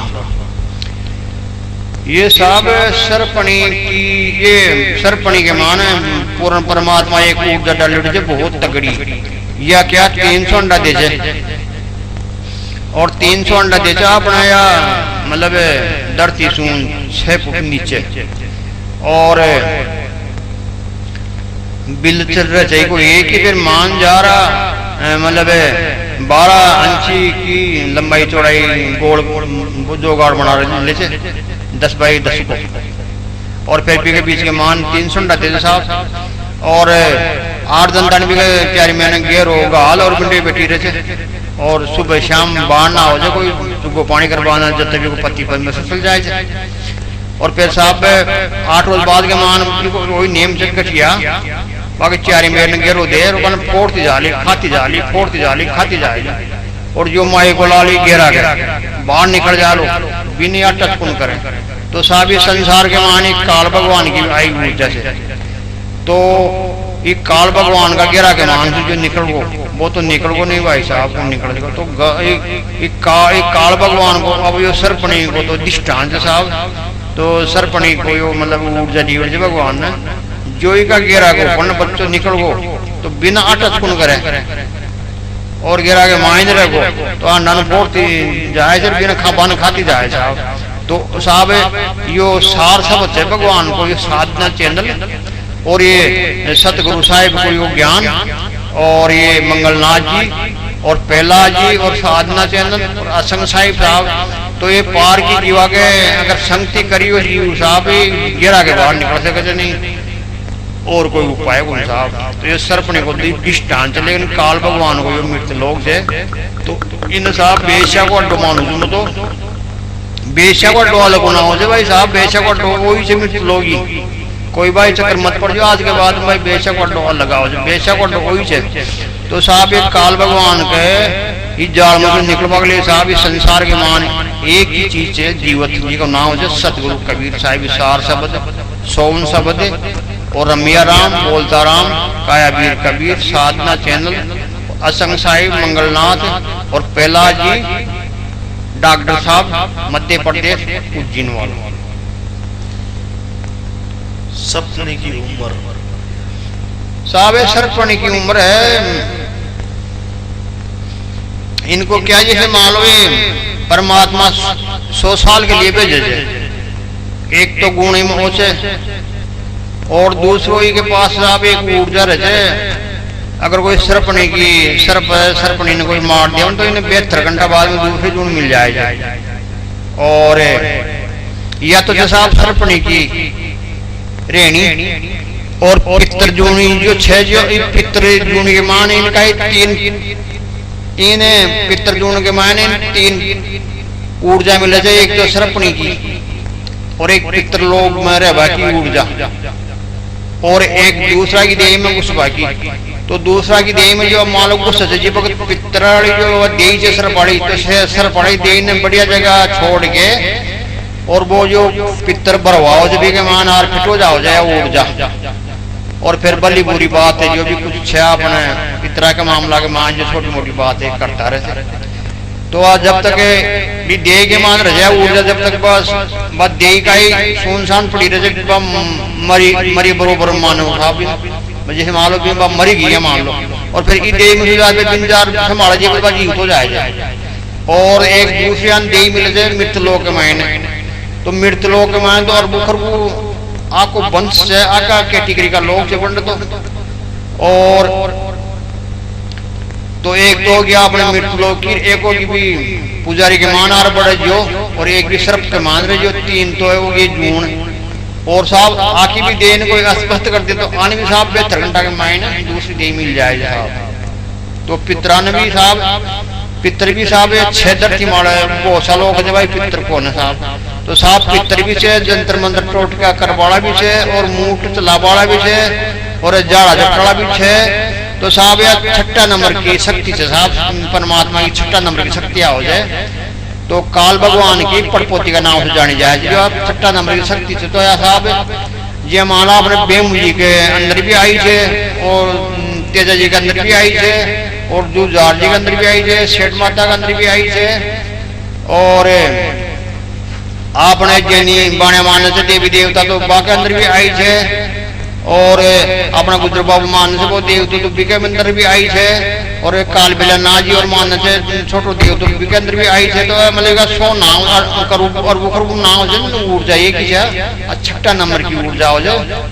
ये साहब सरपणी की, ये सरपणी के मान पूर्ण परमात्मा एक ऊर्जा डाल दे बहुत तगड़ी, या क्या 300 अंडा दे जाए, और 300 अंडा दे जाए अपना, या मतलब धरती सून 6 फुट नीचे, और बिल चल रहा चाहिए कोई एक ही, फिर मान जा रहा मतलब 12 इंची की लंबाई चौड़ाई गोल जो गाड़ बना रहे 10 बाई 10 को, और फिर के बीच के मान 300 अंडा दे साहब, और 8 दिन भी प्यारी मैंने गेर हो गाल और बिंडे बैठी रहे थे, और सुबह शाम बाहर ना हो जाए कोई, सुबह पानी करवाना जब तक को पत्ती पर में चल जाए, और फिर साहब 8 रोज बाद के मान वही नेम चल कटिया, बाकी चारी मेरे गेरो दे फोड़ती जा ली, खाती जा ली, फोड़ती जा ली, खाती जाएगी, और जो माई को लाली गेरा गया बाहर निकल जा लो बिना टच कौन करे। तो साहब ये संसार के मान एक काल भगवान की आई ऊर्जा से, तो एक काल भगवान का गेरा के मान से जो निकल वो तो निकल को नहीं भाई साहब, को निकल गया तो एक काल भगवान को, अब ये सरपणी को तो दृष्टांत साहब, तो सरपणी को यो मतलब ऊर्जा दी हुई भगवान ने, जो का गेरा को पढ़ने बच्चों निकल गो तो बिना अटच कौन करे, और गेरा के मायने रखो तो अंडा फोड़ती जाए बिना खाबान खाती जाए साहब। तो साहब यो सार सब है भगवान को, ये साधना चैनल, और ये सतगुरु साहिब को यो ज्ञान, और ये मंगलनाथ जी और पहला जी और साधना चैनल और असंग साहिब साहब, तो ये पार की जीवा के अगर संगति करी हो जीव साहब गिरा के बाहर निकल सके नहीं, और कोई उपाय कौन साहब। तो ये सरपणी को दृष्टांत, लेकिन काल भगवान को मृत लोग से, तो इन साहब बेशा को अड्डो मानू, तो बेशा को अड्डो अलग होना हो जाए भाई साहब, बेशा को अड्डो वही से मृत लोग ही, कोई भाई चक्कर मत पड़ जाओ आज के बाद भाई बेशा को अड्डो अलग हो जाए, बेशा को अड्डो वही से। तो साहब एक काल भगवान के इस जाल में निकलवा के लिए साहब इस संसार के मान एक ही चीज है, जीवत जी का नाम है सतगुरु कबीर साहिब, सार शब्द, सोवन शब्द, और रमिया राम, बोलता राम, काया वीर कबीर, साधना चैनल, असंग साहिब मंगलनाथ और पहला जी डॉक्टर साहब मध्य प्रदेश उज्जैन वालों। सपने की उम्र साहब सरपणी की उम्र है इनको क्या, जैसे मान लो परमात्मा 100 साल के लिए भेजे थे, एक तो गुण में होचे और दूसरों के पास साहब एक ऊर्जा रहे। अगर कोई सरपणी ने कोई मार दिया तो इन्हें 72 घंटा बाद में दूसरे गुण मिल जाएगा। और या तो साहब सरपणी की रेणी और पितर जूनी जो 6 जो पितर जूनी के मान इनका 3 पितर जून के माने 3 ऊर्जा मिले थे, एक तो सरपणी की और एक पितर लोग में रहबा की ऊर्जा और एक दूसरा की देह में घुसबा की। तो दूसरा की देह में जो मान लो गुस्सा से जी पितराड़ी जो देह से सरपड़ी तो सरपड़ी देह ने बढ़िया जगह छोड़ के और वो जो पितर भरवाओ जब के मान आर फिट हो जाओ जाए ऊर्जा। और फिर बली बुरी बात है जो भी कुछ है अपने पितरा के मामला के मान जो छोटी मोटी बात है करता रहे। तो आज जब तक भी देह के मान रह जाए ऊर्जा, जब तक बस देह का ही सुनसान पड़ी रहे मरी बरोबर मानो साहब जैसे मान लो मरी गई है मान लो, और फिर देह में संभाला जी जीवित हो जाएगा। और एक दूसरे देह मिले थे मृत्यु लोक के मायने, तो मृत्यु लोक के मायने तो और बुखर आपको वंश से आका कैटेगरी का लोग से बंड और तो एक तो हो गया अपने मृत्यु लोक की, एक होगी भी पुजारी के मान आर बड़े जो, और एक भी सर्प के मान रहे जो, 3 तो है वो ये जून। और साहब आकी भी देन कोई अस्पष्ट कर दे तो आने भी साहब 72 घंटा के मायने दूसरी देह मिल जाएगा साहब। तो पितरा ने भी साहब पितर भी साहब 6 धरती माड़ा बहुत सालों का भाई पितर को न साहब। तो साहब पितर भी से जंतर मंत्र टोट का करवाड़ा भी से और मूठ चलावाड़ा भी से और जाड़ा जटड़ा भी है। तो साहब यार 6 नंबर की शक्ति से साहब परमात्मा की 6 नंबर की शक्तियां हो जाए तो काल भगवान की पड़पोती का नाम से जानी जाए जो आप 6 नंबर की शक्ति से। तो यार साहब ये माला अपने बेमू जी के अंदर भी आई है और तेजा जी के अंदर भी आई है और जूझार जी के अंदर भी आई है, शेठ माता के अंदर भी आई है और आपने जैनी बाणे मानने से देवी देवता तो बा के अंदर भी आई है और अपना गुजर बाबू मानने से वो देवता तो बी के अंदर भी आई है और काल बिला नाजी और मानने से छोटो देवता बी के अंदर भी आई है। तो मतलब 100 नाम और वो नाम हो जाए ऊर्जा एक ही है 6 नंबर की ऊर्जा हो जाए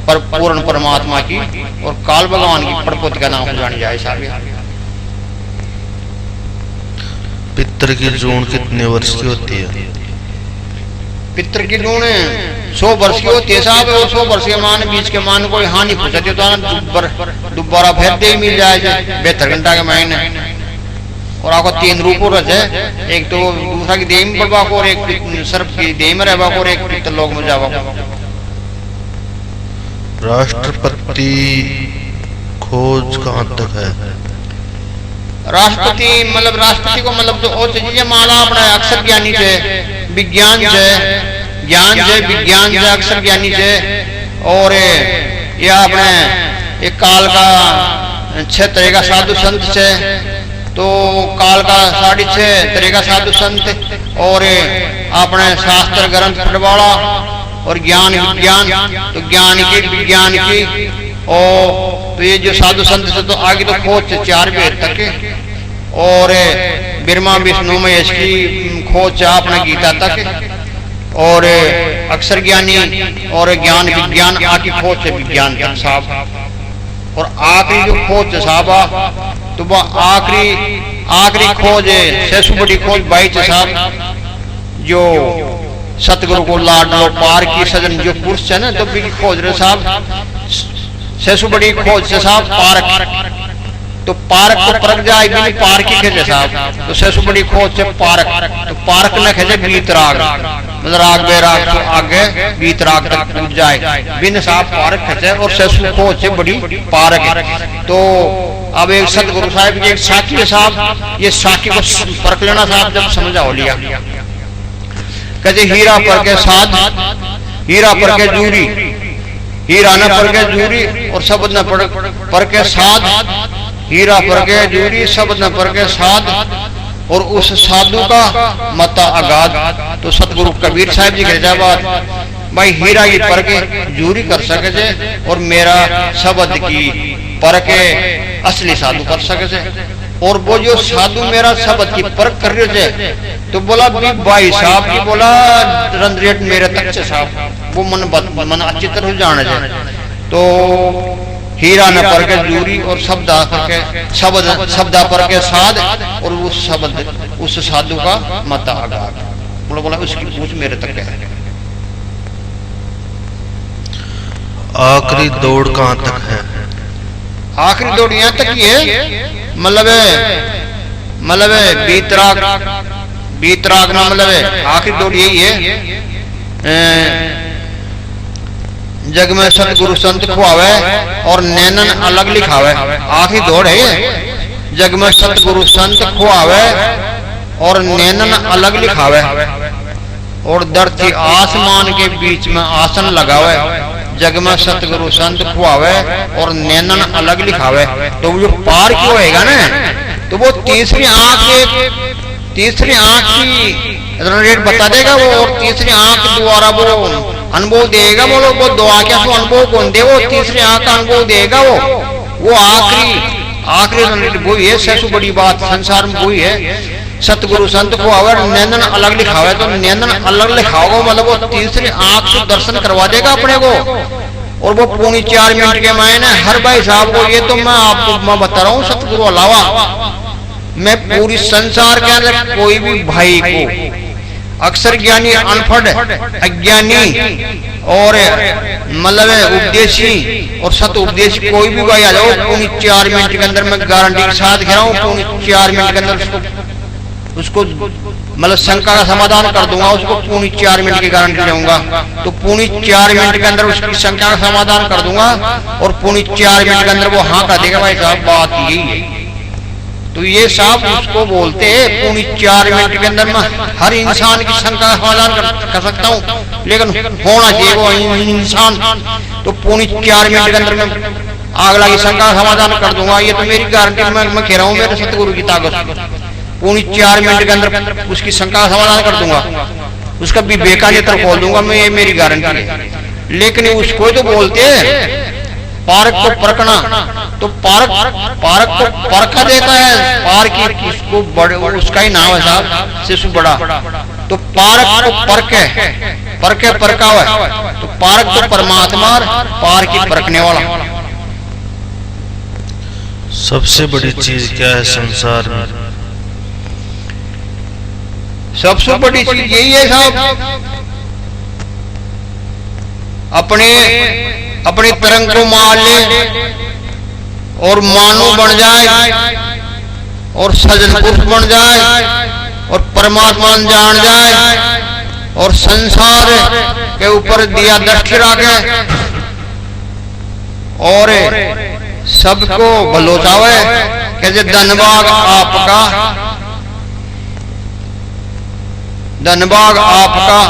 पर पूर्ण परमात्मा की और काल भगवान की पड़पोती का नाम जानी जाए साहब। पितर की जून कितने वर्ष की होती है? पितर की जून 100 वर्ष की होती है साहब और 100 वर्ष के मान बीच के मान कोई हानि पहुंचाती तो दोबारा फिर दे मिल जाएगा 72 घंटा के महीने। और आपको 3 रूप रहे, एक तो दूसरा की देह में पड़वा को और एक सर्प की देह में रहवा को और एक पितर लोग में जावा। राष्ट्रपति खोज कहाँ तक है? राष्ट्रपति मतलब राष्ट्रपति को मतलब तो चीजें माला अपना अक्षर ज्ञानी से विज्ञान से ज्ञान से विज्ञान से अक्षर ज्ञानी से और यह अपने एक काल का 6 तरह का साधु संत से तो काल का 6.5 तरह का साधु संत और अपने शास्त्र ग्रंथ पढ़वाड़ा और ज्ञान विज्ञान तो ज्ञान की विज्ञान की और तो ये जो साधु संत से तो आगे तो खोज 4 वेद तक और ब्रह्मा विष्णु महेश की खोज अपने गीता तक और अक्षर ज्ञानी और ज्ञान विज्ञान आकी खोज से विज्ञान तक साहब। और आखिरी जो खोज है साहब तो वह आखिरी खोज है सबसे बड़ी खोज 22 साहब जो सतगुरु को लाडलो पार की सजन जो पुरुष है ना तो भी खोज रहे साहब सबसे बड़ी खोज से साहब पार्क तो पार्क तो परक जाए भी पार्क ही खेचे साहब तो सबसे बड़ी खोज से पार्क तो पार्क न खेचे गीत राग मतलब राग बेराग तो आगे गीत राग तक पहुंच जाए बिन साहब पार्क खेचे और सबसे खोज से बड़ी पार्क है। तो अब एक सतगुरु साहब की एक साखी है साहब ये साखी को परख लेना साहब जब समझा हो लिया कहते हीरा पर के साथ हीरा पर के जूरी हीरा न पर के जूरी और शब्द न पर के साथ हीरा पर के जूरी शब्द न पर के साध और उस साधु का मता अगाध। तो सतगुरु कबीर साहब जी कह बात भाई हीरा की पर के जूरी कर सके जे और मेरा शब्द की पर के असली साधु कर सके जे। और वो जो साधु मेरा शब्द की परख कर रहे थे तो बोला भाई साहब की बोला रंद्रेट मेरे तक से साहब वो मन अच्छी तरह जाने जाए। तो हीरा न पर के जूरी और शब्दा पर के साध और उस शब्द उस साधु का मता आगाग। बोला उसकी पूछ मेरे तक है। आखिरी दौड़ कहाँ तक है? आखिरी दौड़ यहाँ तक ही है। मतलब बीतराग ना मतलब आखिरी दौड़ यही है। जग में सतगुरु संत खुआवे और नैनन अलग लिखावे। आखिरी दौड़ है ये। जग में सतगुरु संत खुआवे और नैनन अलग लिखावे और धरती आसमान के बीच में आसन लगावे। जग में सतगुरु संत खुआवे और नैनन अलग लिखावे। तो वो जो पार क्यों होएगा ना तो वो तीसरी आंख की रेट बता देगा वो और तीसरी आंख द्वारा वो अनुभव देगा। वो दो आंखें तो अनुभव कौन दे वो तीसरी आंख का अनुभव देगा। वो आखिरी वही है। सबसे बड़ी बात संसार में वही है। सतगुरु संत को अगर नैनन अलग लिखावे तो नैनन अलग लिखाओगे मतलब वो तीसरी आंख से दर्शन करवा देगा अपने को। और वो पौनी 4 मिनट के मायने हर भाई साहब को ये तो मैं आपको बता रहा हूँ सतगुरु अलावा मैं पूरी संसार के अंदर कोई भी भाई को अक्सर ज्ञानी अनपढ़ अज्ञानी और मतलब उपदेशी और सत उपदेश कोई भी भाई आ जाओ पौनी 4 मिनट के अंदर मैं गारंटी के साथ कह रहा हूँ पौनी 4 मिनट के अंदर उसको मतलब शंका का समाधान कर दूंगा। उसको पौनी 4 मिनट की गारंटी दूंगा। तो पौनी 4 मिनट के अंदर उसकी शंका का समाधान कर दूंगा और पौनी 4 मिनट के अंदर वो हाँ कर देगा भाई साहब बात यही है। तो ये साहब उसको बोलते हैं पौनी 4 मिनट के अंदर मैं हर इंसान की शंका का समाधान कर सकता हूँ लेकिन होना चाहिए वो इंसान। तो पौनी 4 मिनट के अंदर मैं अगला की शंका का समाधान कर दूंगा। ये तो मेरी गारंटी मैं कह रहा हूँ मेरे सतगुरु की ताकत। पौनी 4 मिनट के अंदर उसकी शंका का समाधान कर दूंगा। उसका भी बेका नेत्र खोल दूंगा मैं। ये मेरी गारंटी है। लेकिन उसको तो बोलते हैं पारक को परखना। तो पारक को परखा देता है। पार की उसको बड़े उसका ही नाम है साहब शिशु बड़ा। तो पारक को परखे परखा हुआ। तो पारक तो परमात्मा पार की परखने वाला। सबसे बड़ी चीज क्या है संसार में? सबसे बड़ी चीज यही है साहब अपने तरंग को मार ले और मानो बन जाए और सजन पुरुष बन जाए और परमात्मा जान जाए और संसार के ऊपर दिया दृष्टि रखे और सबको भलोचावे कि धनबाग आपका धनबाग आपका।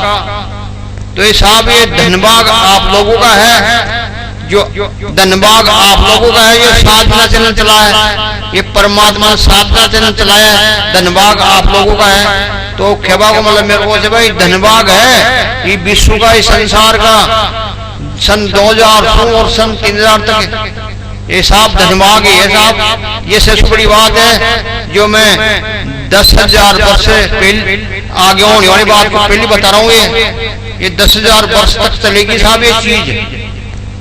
तो ये साहब ये धनबाग आप लोगों का है। जो धनबाग आप लोगों का है ये साधना चैनल चला है। ये परमात्मा साधना चैनल चलाया है। धनबाग आप लोगों का है। तो खेबा को मतलब मेरे को से भाई धनबाग है ये विश्व का इस संसार का सन 2000 और सन 3000 तक ये साहब धनबाग ही है साहब। ये सबसे बड़ी बात है जो मैं 10,000 वर्ष से पहले आगे होने वाली बात को पहले बता रहा हूँ। ये 10,000 वर्ष तक चलेगी साहब ये चीज।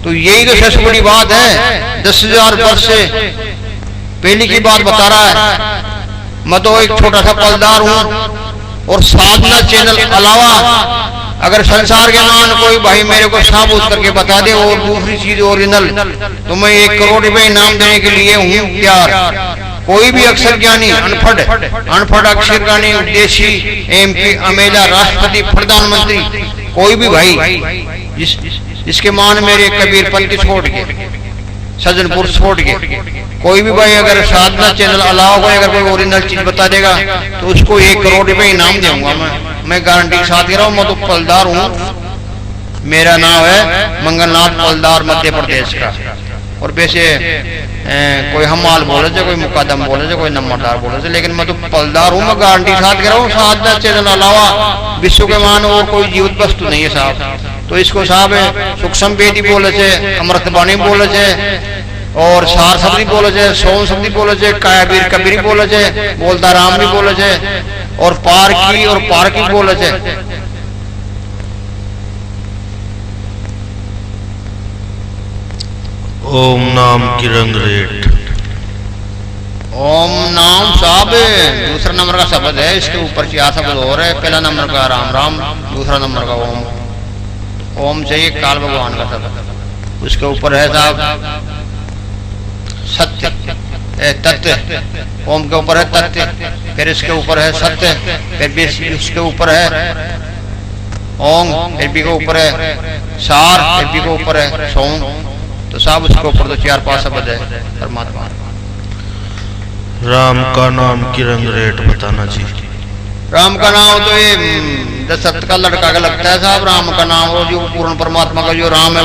तो यही तो सबसे बड़ी बात है। 10,000 वर्ष से पहले की बात बता रहा है। मैं तो एक छोटा सा पलदार हूँ और साधना चैनल अलावा अगर संसार के मान कोई भाई मेरे को साबुत करके बता दे और दूसरी चीज ओरिजिनल तो मैं 1 करोड़ रुपए इनाम देने के लिए हूँ तैयार। कोई भी अक्षर ज्ञानी अनपढ़ अक्षर ज्ञानी विदेशी MP अमेला राष्ट्रपति प्रधानमंत्री कोई भी भाई जिसके मान मेरे कबीर पंथी छोड़ के सज्जनपुर छोड़ के कोई भी भाई अगर साधना चैनल अलावा कोई अगर कोई ओरिजिनल चीज बता देगा तो उसको 1 करोड़ रुपए इनाम दूंगा मैं गारंटी के साथ कह रहा हूँ। मैं तो पलदार हूँ। मेरा नाम है मंगलनाथ पलदार मध्य प्रदेश का। और वैसे कोई हमाल बोले थे, कोई मुकदम बोले थे, कोई नंबरदार बोले थे, लेकिन मैं तो पलदार हूँ, मैं गारंटी साथ कह रहा हूँ, 7-10 चीजों के अलावा विश्व के मान और कोई जीवित वस्तु नहीं है साहब। तो इसको साहब सूक्ष्म बेदी बोले थे, अमृतबाणी बोले थे, और सार शब्दी बोले थे, सोम शब्दी बोले थे, कायाबीर कबीरी बोले थे, बोलता राम भी बोले थे, और पार की बोले थे। ओम नाम की रंग रेट। ओम नाम साहब दूसरा नंबर का शब्द है, इसके ऊपर 4 शब्द और है। पहला नंबर का राम राम, दूसरा नंबर का ओम। ओम चाहिए काल भगवान का शब्द, उसके ऊपर है साहब सत्य तत्व। ओम के ऊपर है तत्व, फिर इसके ऊपर है सत्य, फिर इसके ऊपर है ओम, फिर भी के ऊपर है सार, फिर भी के ऊपर है सोम। तो साहब उसके ऊपर तो 4-5 शब्द है परमात्मा। राम का नाम की रंग रेट बताना जी। राम का नाम तो ये दशरथ का लड़का का लगता है साहब। राम का नाम वो जो पूर्ण परमात्मा का जो राम है,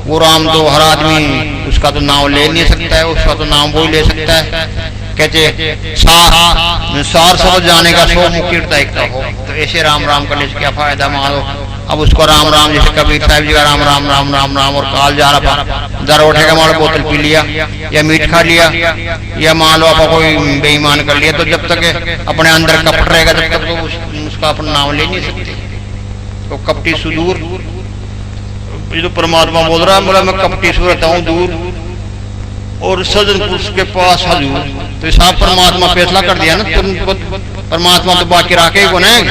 वो राम तो हर आदमी उसका तो नाम ले नहीं सकता है, उसका तो नाम वो ही ले सकता है। कहते सार शब्द जाने का 100 मुक्ति एकता हो। तो ऐसे राम राम करने से क्या फायदा मानो। अब उसको राम राम, जैसे कबीर साहब जी का राम राम राम राम राम, और काल जा रहा दर उठेगा मान बोतल पी लिया या मीट खा लिया या मान लो आप कोई बेईमान कर लिया, तो जब तक अपने अंदर कपट रहेगा तब तक तो उसका अपना नाम ले नहीं सकते। तो कपटी सुदूर, ये तो परमात्मा बोल रहा है, बोला मैं कपटी से रहता हूँ दूर और सज्जन पुरुष के पास हजूर। तो साहब परमात्मा फैसला कर दिया ना, परमात्मा तो बाकी राखे को नहीं,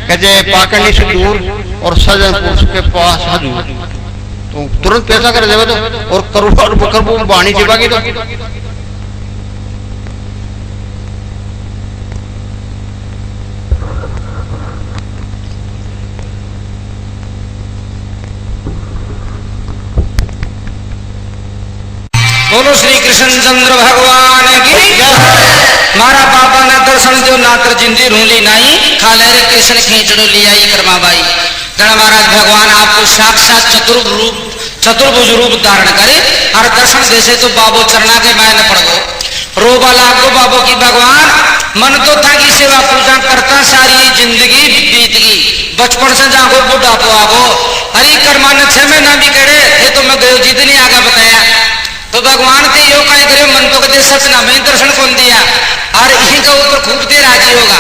कहते पाकनी से दूर और सज्जन पुरुष के पास हजूर। तो तुरंत फैसला कर देगा तो, और करोड़ बाणी जीवा की तो बोलो श्री कृष्ण चंद्र भगवान की जय। मारा पापा ने दर्शन जो नात्र जिंदी रूली नहीं, खाले रे कृष्ण खींचड़ो लिया ये कर्मा बाई। गण महाराज भगवान आपको साक्षात चतुर्भुज रूप धारण करे और दर्शन देसे तो बाबो चरना के मैं न पड़ गो रोबा लागो बाबो की भगवान। मन तो था कि सेवा पूजा करता सारी जिंदगी बीत गई, बचपन से जागो बुढ़ापो आगो। हरी कर्मा ने 6 महीना भी करे ये तो मैं गयो जितनी आगा बताया। तो भगवान के यो काय करे मन तो कदे सपना में दर्शन कौन दिया और यही का ऊपर खूब दे राजी होगा।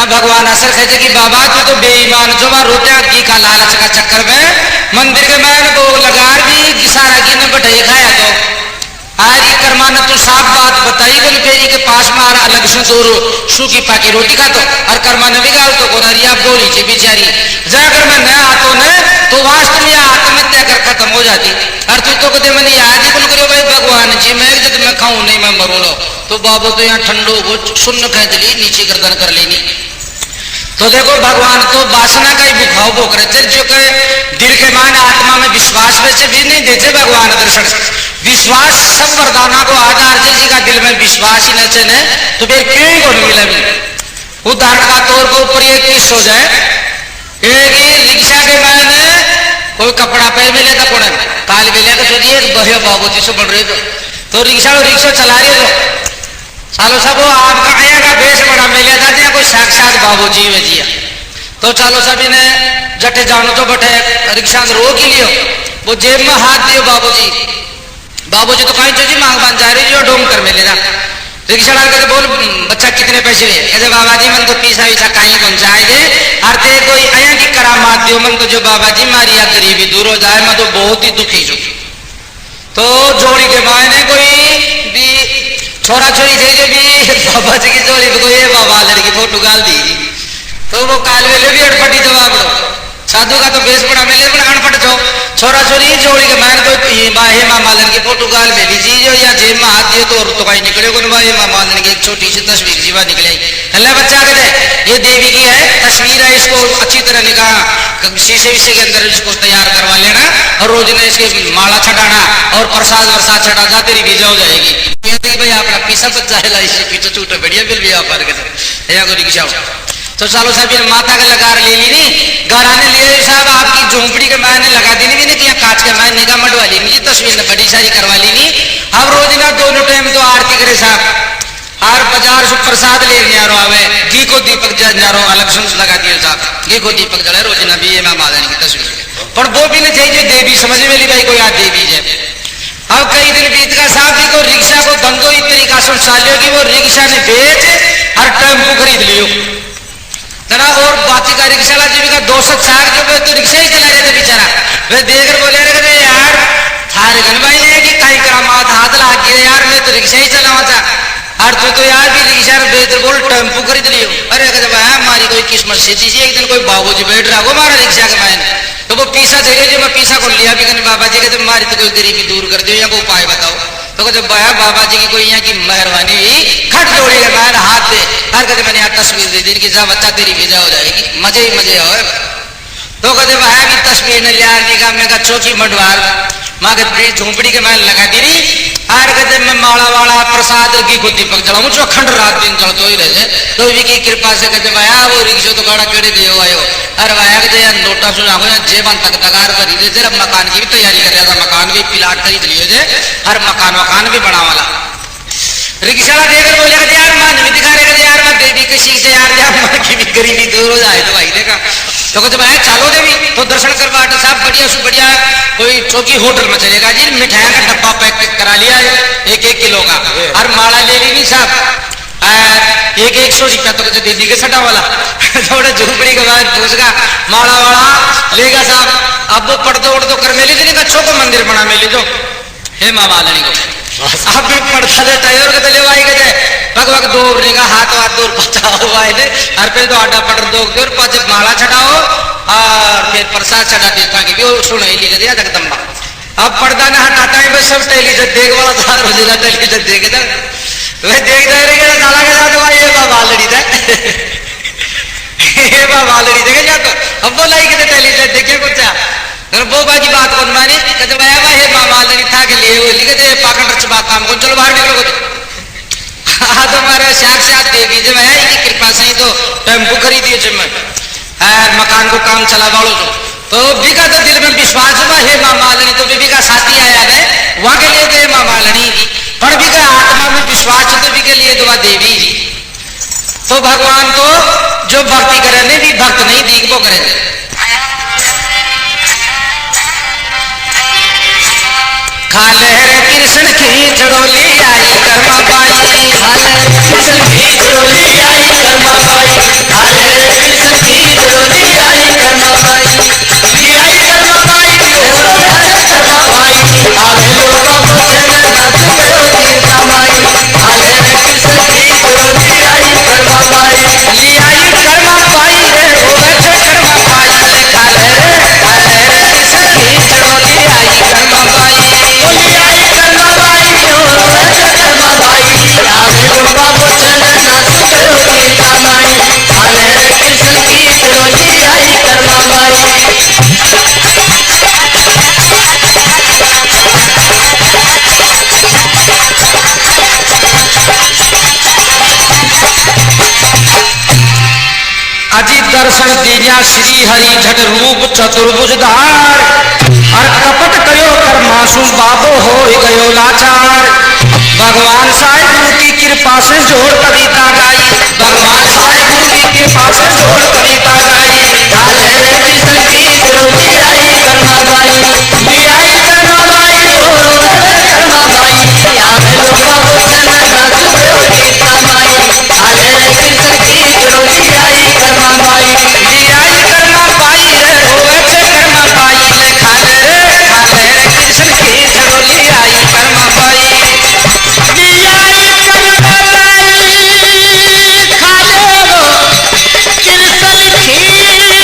भगवान असर कहते कि बाबा तू तो बेईमान जो रुपया की का लालच का चक्कर में मंदिर के मैन को लगा भी सारा की न बटाई खाया। तो आज की कर्मा ने तू साफ बात बताई बोल फेरी के पास में अलग से दूर सूखी पाकी रोटी खा तो और कर्मा ने बिगाड़ तो कोरिया बोली थी बेचारी जाकर मैं नया आतो न तो वास्तव में आत्महत्या कर खत्म हो जाती। और तू तो कहते मैंने याद ही बोल करो भाई भगवान जी मैं जब मैं खाऊं नहीं मैं मरू लो। तो बाबू तो यहाँ ठंडो वो सुन्न खेच ली नीचे गर्दन कर लेनी। तो देखो भगवान तो वासना का ही भुखाव भोग रहे जो के दिल के मान आत्मा में विश्वास वैसे भी नहीं देते भगवान दर्शन। विश्वास सब वरदाना को आधार से जी का दिल में विश्वास ही न चले तो फिर क्यों ही गुण मिले भी। उदाहरण का तौर पर ऊपर एक किस हो जाए एक रिक्शा के मैंने कोई कपड़ा पहन मिले था कौन काल मिले तो सोचिए बढ़िया बाबू जी से बढ़ रहे तो रिक्शा चला रहे तो चालो सब आपका आया का बेस बड़ा मिले था कोई साक्षात बाबू जी वे जिया। तो चालो सभी ने जटे जानो तो बटे रिक्शा रोक ही लियो वो जेब में हाथ दियो बाबू जी तो कहीं जी मांग बन जा रही जो ढोंग कर मिले ना। रिक्शा कहते बोल बच्चा कितने पैसे ले कहते बाबा जी मन तो पीसा वीसा कहीं पहुंचाए दे और ते कोई आया की करामात दियो मन तो जो बाबा जी मारी या गरीबी दूर हो जाए मैं तो बहुत ही दुखी हूँ। तो जोड़ी के मायने कोई भी छोरा छोरी थे जो भी बाबा जी की जोड़ी तो ये बाबा लड़की फोटो गाल दी तो वो काल वेले भी अटपटी जवाब दो साधु का तो बेस बड़ा मिले बड़ा अनपट जो छोरा छोरी जोड़ी के मायने कोई हे मामादन की फोटो गाल में लीजिए जो या जेब में हाथ दिए तो और तो कहीं निकले को हे मामादन की एक छोटी सी तस्वीर जीवा निकलेगी। हल्ला बच्चा कहते ये देवी की है तस्वीर है इसको अच्छी तरह निकाह शीशे विषय के अंदर इसको तैयार करवा लेना और रोज ने इसके माला छटाना और प्रसाद वरसाद छटा जा तेरी बीजा हो जाएगी। भाई अपना पीसा बच्चा है इसे पीछे छूटे बढ़िया बिल भी आप तो चलो साहब ये माथा का लगार ले ली नहीं, गाराने लिए साहब आपकी झोंपड़ी के मैंने लगा दी नहीं कि कांच के मैं निगाह मटवा ली नहीं, तस्वीर ने बड़ी सारी करवा ली नहीं। अब रोज ना दोनों टाइम तो आरती करे साहब, और बाजार से प्रसाद ले न्यारो आवे, घी को दीपक न्यारो अलग से लगा दिए साहब, घी को दीपक जला रोज ना भी ये मैं माधन की तस्वीर पर वो भी नहीं चाहिए देवी समझ में ली भाई कोई याद देवी है। अब कई दिन बीत का साहब जी को रिक्शा को धंधो इस तरीका से चालियो कि वो रिक्शा ने बेच और टेम्पो खरीद लियो तना, और बाकी का रिक्शा वाला जीविका 204 जो तो रिक्शा ही चला रहे थे बेचारा, वे देखकर बोले रहे यार थारे घर भाई ने कि कहीं करामात हाथ ला के यार मैं तो रिक्शा ही चलावा था, और तू तो यार भी रिक्शा बेहतर बोल टेम्पो खरीद लियो। अरे कहते भाई हमारी कोई किस्मत सीधी सी, एक दिन कोई बाबूजी बैठ रहा हो हमारा रिक्शा के मैंने तो वो पीसा चाहिए जो मैं पीसा को लिया भी कहने बाबा जी कहते हमारी तो कोई गरीबी दूर कर दो या कोई उपाय बताओ। तो कहते भाया बाबा जी की कोई यहाँ की मेहरबानी हुई, खट जोड़ेगा मैं हाथ दे, हर कहते मैंने यहाँ तस्वीर दे दी कि जा बच्चा तेरी विदा हो जाएगी, मजे ही मजे हो। तो कहते भाया की तस्वीर ने लिया निकाह में का चौकी मडवार माँ के झोंपड़ी के मैं लगा दी रही, आर कहते मैं माला वाला प्रसाद की को दीपक जलाऊं जो अखंड रात दिन चलते ही रहे। तो की कृपा से कहते भाया वो रिक्शा तो गाड़ा केड़े दे आयो, अरे भाया कहते यार नोटा सुना हो जेबन तक तगार कर दे जरा, मकान की भी तैयारी कर रहा था, मकान भी प्लाट खरीद लिए थे, हर मकान भी बना वाला। रिक्शा वाला देकर बोले कहते यार मान भी दिखा रहे यार मैं देवी किसी से यार मन की भी गरीबी दूर हो जाए तो भाई देखा। तो कहते भाई चलो देवी तो दर्शन करवा साहब बढ़िया से बढ़िया कोई चौकी होटल में चलेगा जी, मिठाई का डब्बा पैक करा लिया 1-1 किलो का, और माला ले ली नहीं साहब 100 रुपया तो कहते दीदी के सटा वाला थोड़ा झोपड़ी के बाद पूछगा माला वाला लेगा साहब। अब वो पढ़ दो कर मेली थी अच्छो को मंदिर बना मेली जो हे माँ मालनी को आप भी पढ़ता देता है और कहते ले भाई कहते भगवक दो का हाथ दूर पचा हुआ है, हर पे तो आटा पड़ दो और पाँच माला चढ़ाओ और फिर प्रसाद चढ़ा देता कि वो सुनो ही लिख दिया जगदम्बा। अब पर्दा ना हटाता है बस सब टेलीविजन देख वाला था रोजेगा टेलीविजन देखे था वह देखते रहे साला के साथ भाई ये बाबा लड़ी था ये बाबा लड़ी देखे जा तो अब वो लाई कहते टेलीविजन देखे कुछ वो बाकी बात कौन मानी कहते भाई हे बाबा लड़ी था के लिए वो लिखे पाखंड रच बात काम कौन चलो बाहर निकलो हाँ तो हमारे साक्षात देवी जब है इनकी कृपा से ही तो टेम्पो खरीदिए जब मैं मकान को काम चला वालों तो बीका तो दिल में विश्वास हुआ हे माँ मालनी, तो बीबी का साथी आया है वहां के लिए गए माँ मालनी पर भी का आत्मा में विश्वास है तो भी के लिए दुआ देवी जी। तो भगवान को जो भक्ति करे भी भक्त नहीं दीख वो करे। खाले कृष्ण की चढ़ोली आई कर्मा बाई, खाले कृष्ण की चढ़ोली आई कर्मा बाई, खाले कृष्ण की चढ़ोली आई कर्मा बाई, आई कर्मा बाई कर्मा बाई, आवे लोगों को चरण नाच करोगी कमाई, खाले कृष्ण की चढ़ोली आई कर्मा बाई, आई कर्मा बाई रे होवे कर्मा बाई, खाले कृष्ण की चढ़ोली आई कर्मा बाई, आई कर्मा बाई होवे कर्मा बाई, आवे लोगों को चरण नाच करोगी कमाई, खाले कृष्ण की चढ़ोली आई कर्मा बाई। अजी दर्शन दीजा श्री हरि झट रूप चतुर्भुजधार, और कपट कयो कर मासूम बाबो हो गयो लाचार। भगवान साईं गुरु की कृपा से जोड़ कविता गाई, भगवान साईं गुरु की कृपा से जोड़ कविता गाई, खाले कृष्ण की चढ़ोली आई कर्मा बाई, आई कर्मा बाई होवे कर्मा बाई, आवे लोगों को चरण नाच करोगी कमाई, खाले कृष्ण की चढ़ोली आई कर्मा बाई, आई कर्मा बाई रे होवे कर्मा बाई, खाले कृष्ण की चढ़ोली आई कर्मा बाई, आई कर्मा बाई खाले कृष्ण की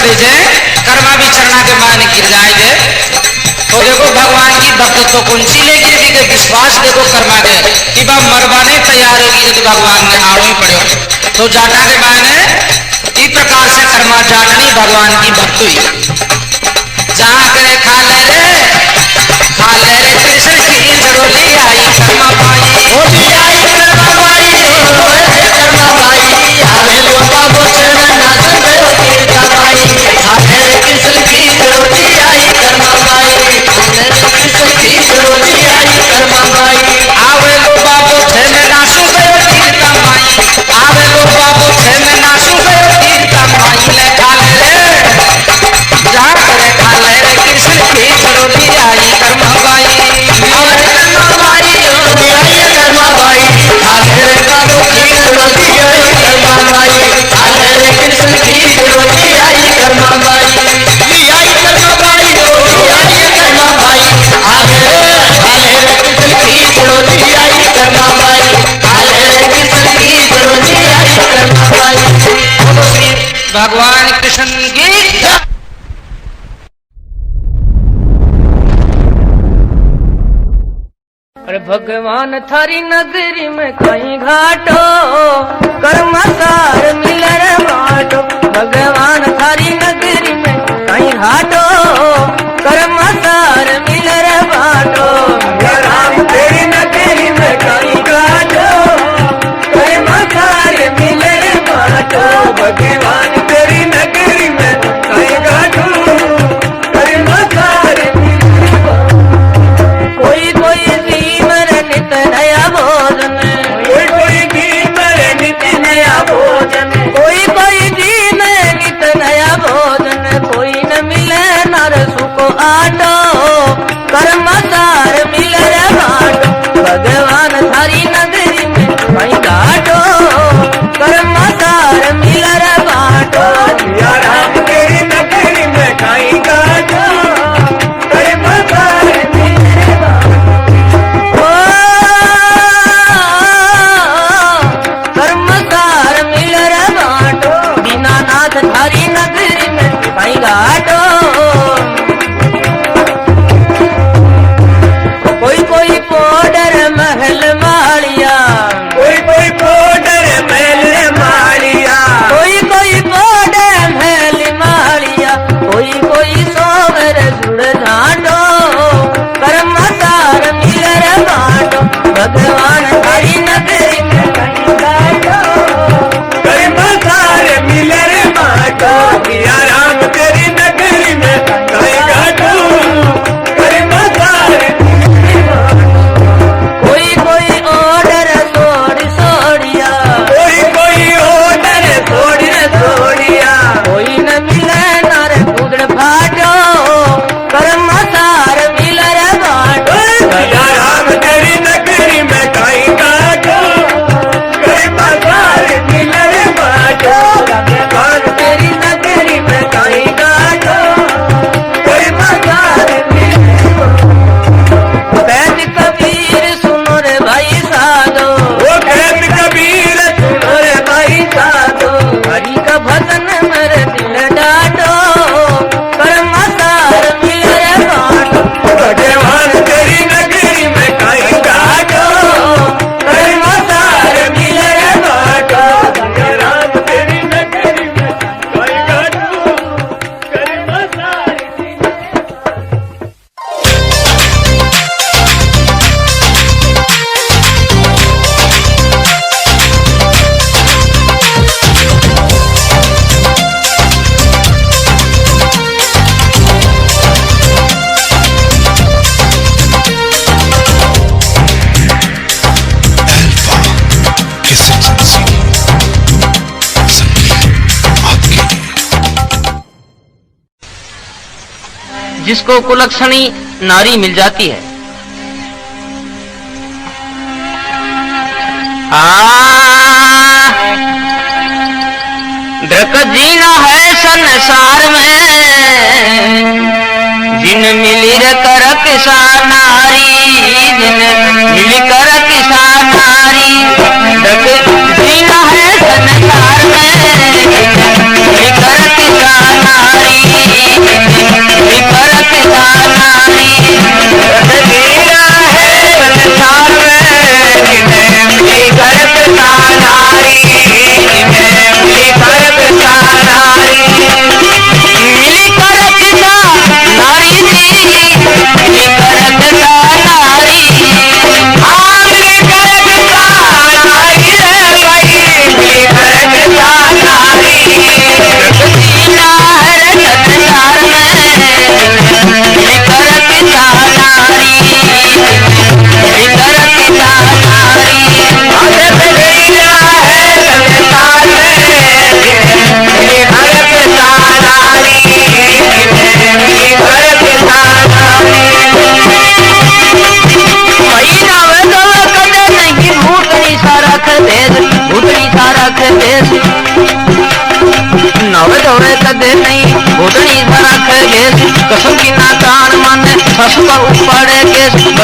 पड़े जे कर्मा भी चरना के मान गिर जाए जे। तो देखो भगवान की भक्त तो कुंची लेगी यदि के विश्वास देखो कर्मा के कि बा मरवाने तैयार होगी यदि भगवान ने आड़ू ही पड़े तो जाटा के माने इस प्रकार से कर्मा जाटनी भगवान की भक्त हुई। जहाँ करे खा ले रे कृष्ण की जरूरी आई कर्मा पाई होती आई कर्मा पाई कर्मा पाई आवे लोका बोचन नाच गयो तीर्था पाई आवे कृष्ण की जरूरी आई कर्मा पाई कृष्ण की जरूरी आई कर्मा पाई आवे लोका बोचन नाच गयो तीर्था पाई आवे लोका बोचन नाच गयो तीर्था पाई ले खा ले रे जा करे खा ले रे कृष्ण की जरूरी आई कर्मा पाई आवे कर्मा पाई आई कर्मा पाई आवे रे कालो की जरूरी आई कर्मा पाई आवे रे कृष्ण की जरूरी आई कर्मा पाई आई कर्मा पाई आई कर्मा पाई आवे रे कृष्ण की जरूरी आई कर्मा पाई आवे रे कृष्ण की जरूरी आई कर्मा पाई। भगवान कृष्ण की अरे भगवान थारी नगरी में कहीं घाटो कर्मसार मिलर बाटो भगवान थारी नगरी में कहीं घाटो कर्मसार मिलर बाटो राम तेरी नगरी में कहीं घाटो कर्मसार मिलर बाटो भगवान तेरी नगरी में कहीं घाटो कर्मसार कोई कोई नित नया भोजन कोई कोई नित नया भोजन कोई कोई नित नया भोजन कोई न मिले नर सुको आटो कर्मसार मिले बाटो भगवान थारी नगरी में कहीं घाटो कर्मसार मिले बाटो राम तेरी नगरी में कहीं घाटो कर्मसार मिले बाटो कर्मसार मिलर बाटो दीनानाथ थारी नगरी में कहीं घाटो कोई कोई पोडर महल मालिया कोई कोई पोडर महल मालिया कोई कोई पोडर महल मालिया कोई कोई सोवर जुड़ झांडो कर्मसार मिलर बाटो भगवान थारी नगरी में कहीं घाटो कर्मसार मिलर बाटो पिया राम तेरी नगरी में कहीं घाटो कर्मसार कोई कोई ऑर्डर छोड़ छोड़िया कोई कोई ऑर्डर छोड़ छोड़िया कोई न मिले नर कुदड़ फाटो कर्मसार मिलर बाटो राम तेरी नगरी में कहीं घाटो कर्मसार मिलर बाटो भगवान तेरी नगरी में कहीं घाटो कर्मसार मिलर बैद कबीर सुनो रे भाई साधो वो बैद कबीर सुनो रे भाई साधो हरि का भजन मेरे दिल डाटो कर्मसार मिलर बाटो भगवान तेरी नगरी में कहीं घाटो कर्मसार मिलर बाटो राम तेरी नगरी में कहीं घाटो कर्मसार जिसको कुलक्षणी नारी मिल जाती है धृक जीना है संसार में जिन मिली कर किसान नारी जिन मिली कर किसान नारी धृक जीना है संसार में जिन मिली कर किसान नारी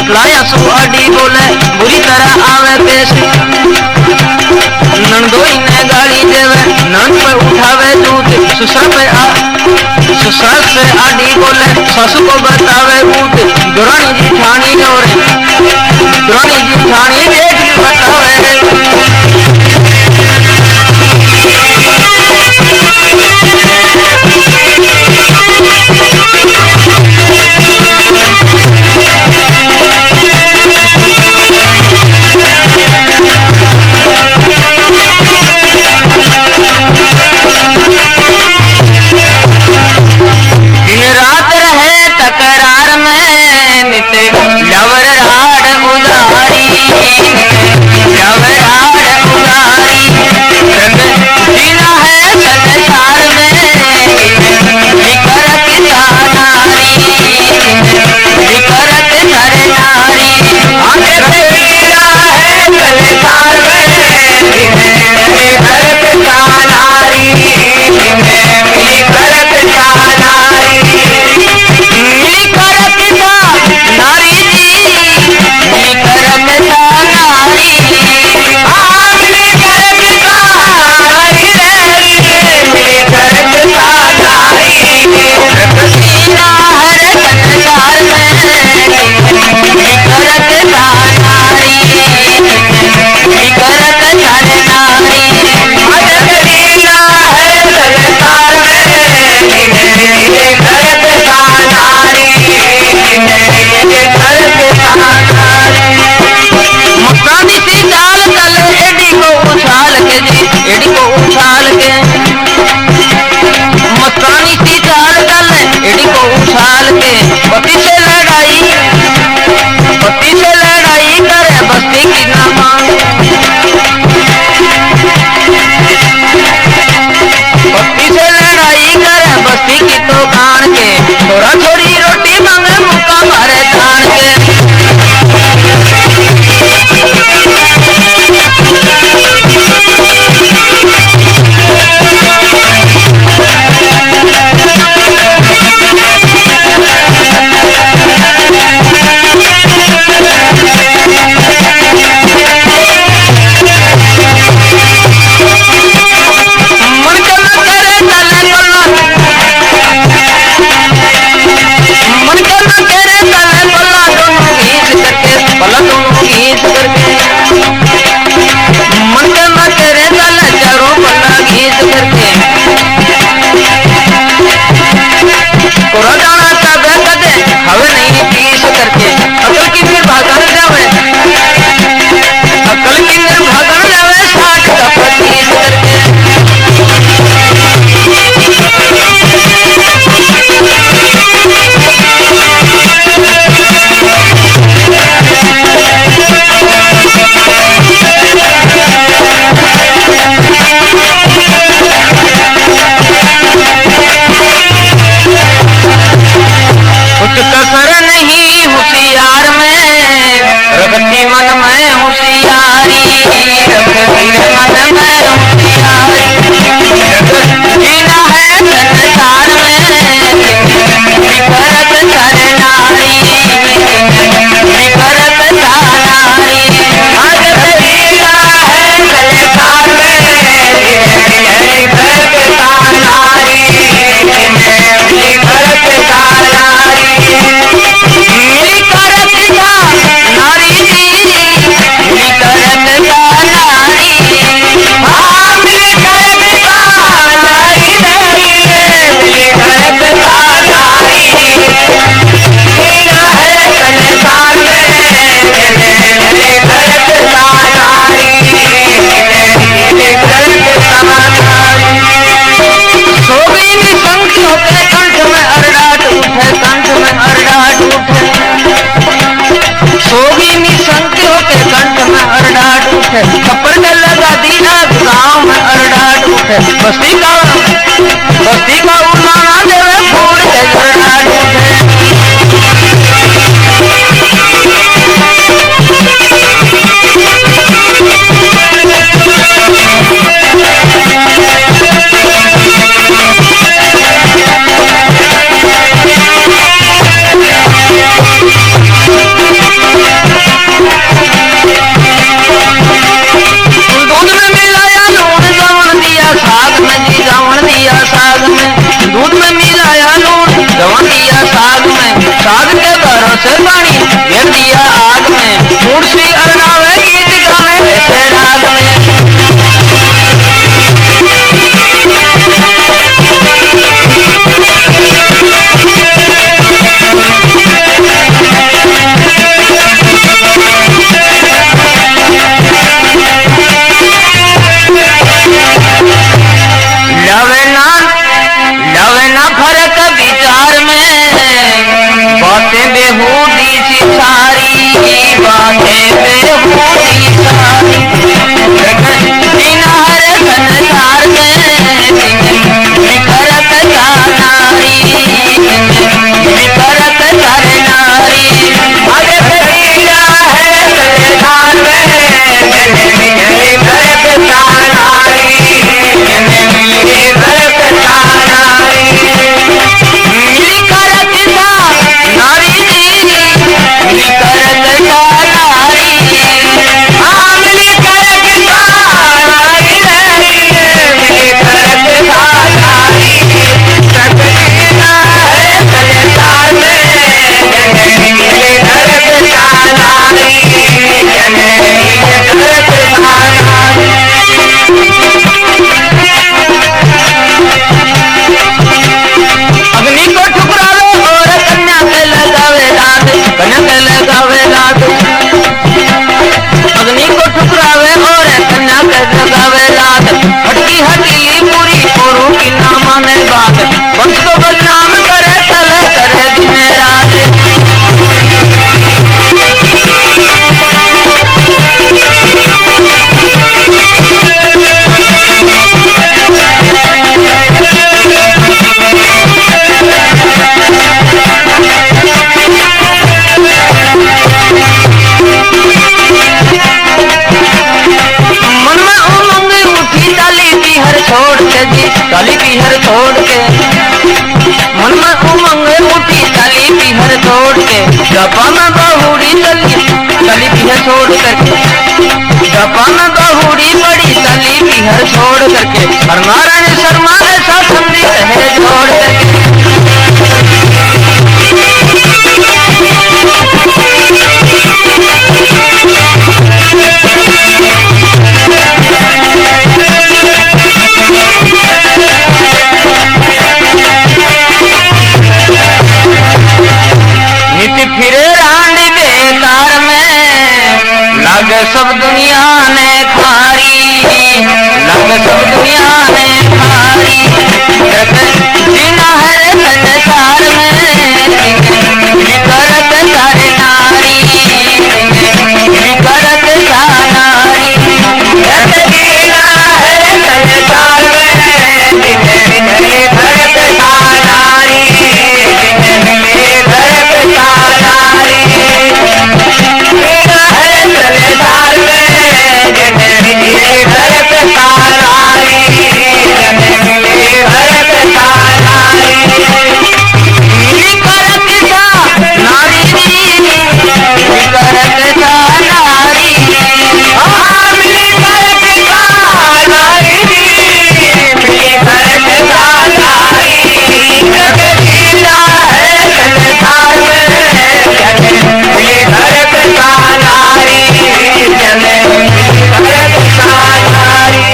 बतलाया सो आडी बोले बुरी तरह आवे पेश नंदोई ने गाली देवे नंद पर उठावे दूध ससुर से आडी बोले सासू को बतावे भूत दुरानी जिठानी और दुरानी जिठानी देख बतावे बस्ती का उड़ाना देवे फूल के झरना से पानी घेर दिया आग में, मूर्ति अरनावे गीत गावे ऐसे राग में। लवे ना फर्क विचार में, बातें बेहूदी सी सारी, बातें बेहूदी सारी। बिना हर संसार में विकरत का नारी, विकरत कर नारी। अरे कबीरा है संसार में विकरत का नारी, विकरत का नारी। मिली करत सा नारी जी, मिली करत सा नारी। हाँ मिली करत सा नारी रे, मिली करत सा नारी। सकलीना है संसार में मिली करत सा नारी, मिली करत सा नारी। अग्नि को ठुकरावे और कन्या के लगावे लाद, कन्या के लगावे लाद। अग्नि को ठुकरावे और कन्या के लगावे लाद। हटकी हटीली पूरी कोरू की ना माने बात, वंश को बदनाम करे तले करे दिन रात। मन में उमंग उठी डाली पीहर छोड़ के जी, डाली पीहर छोड़ के। मन में उमंग उठी डाली पीहर छोड़ के, डब्बा में बहुड़ी चली डाली पीहर छोड़ करके। डब्बा में बहुड़ी बड़ी डाली पीहर छोड़ करके। हरनारायण शर्मा ऐसा ठंडी है छोड़ करके। नित फिरे रानी बेकार में, लगे सब दुनिया ने खारी, लगे सब दुनिया ने खारी। जीना है संसार में विकरत कर नारी, विकरत का नारी। जीना है संसार में विकरत का नारी, विकरत का नारी। जीना है संसार में विकरत का नारी, विकरत का नारी। मिली करत सा नारी जी, विकरत सा नारी। हाँ मिली करत सा नारी जी, मिली करत सा नारी। जगदीला है संसार में मिली करत सा नारी, जगदीला सा नारी।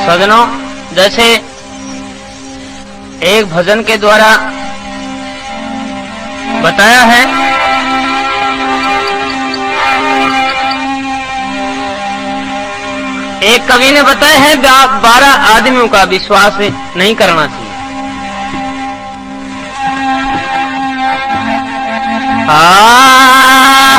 सजनों, जैसे एक भजन के द्वारा बताया है, एक कवि ने बताया है 12 आदमियों का विश्वास नहीं करना चाहिए। आ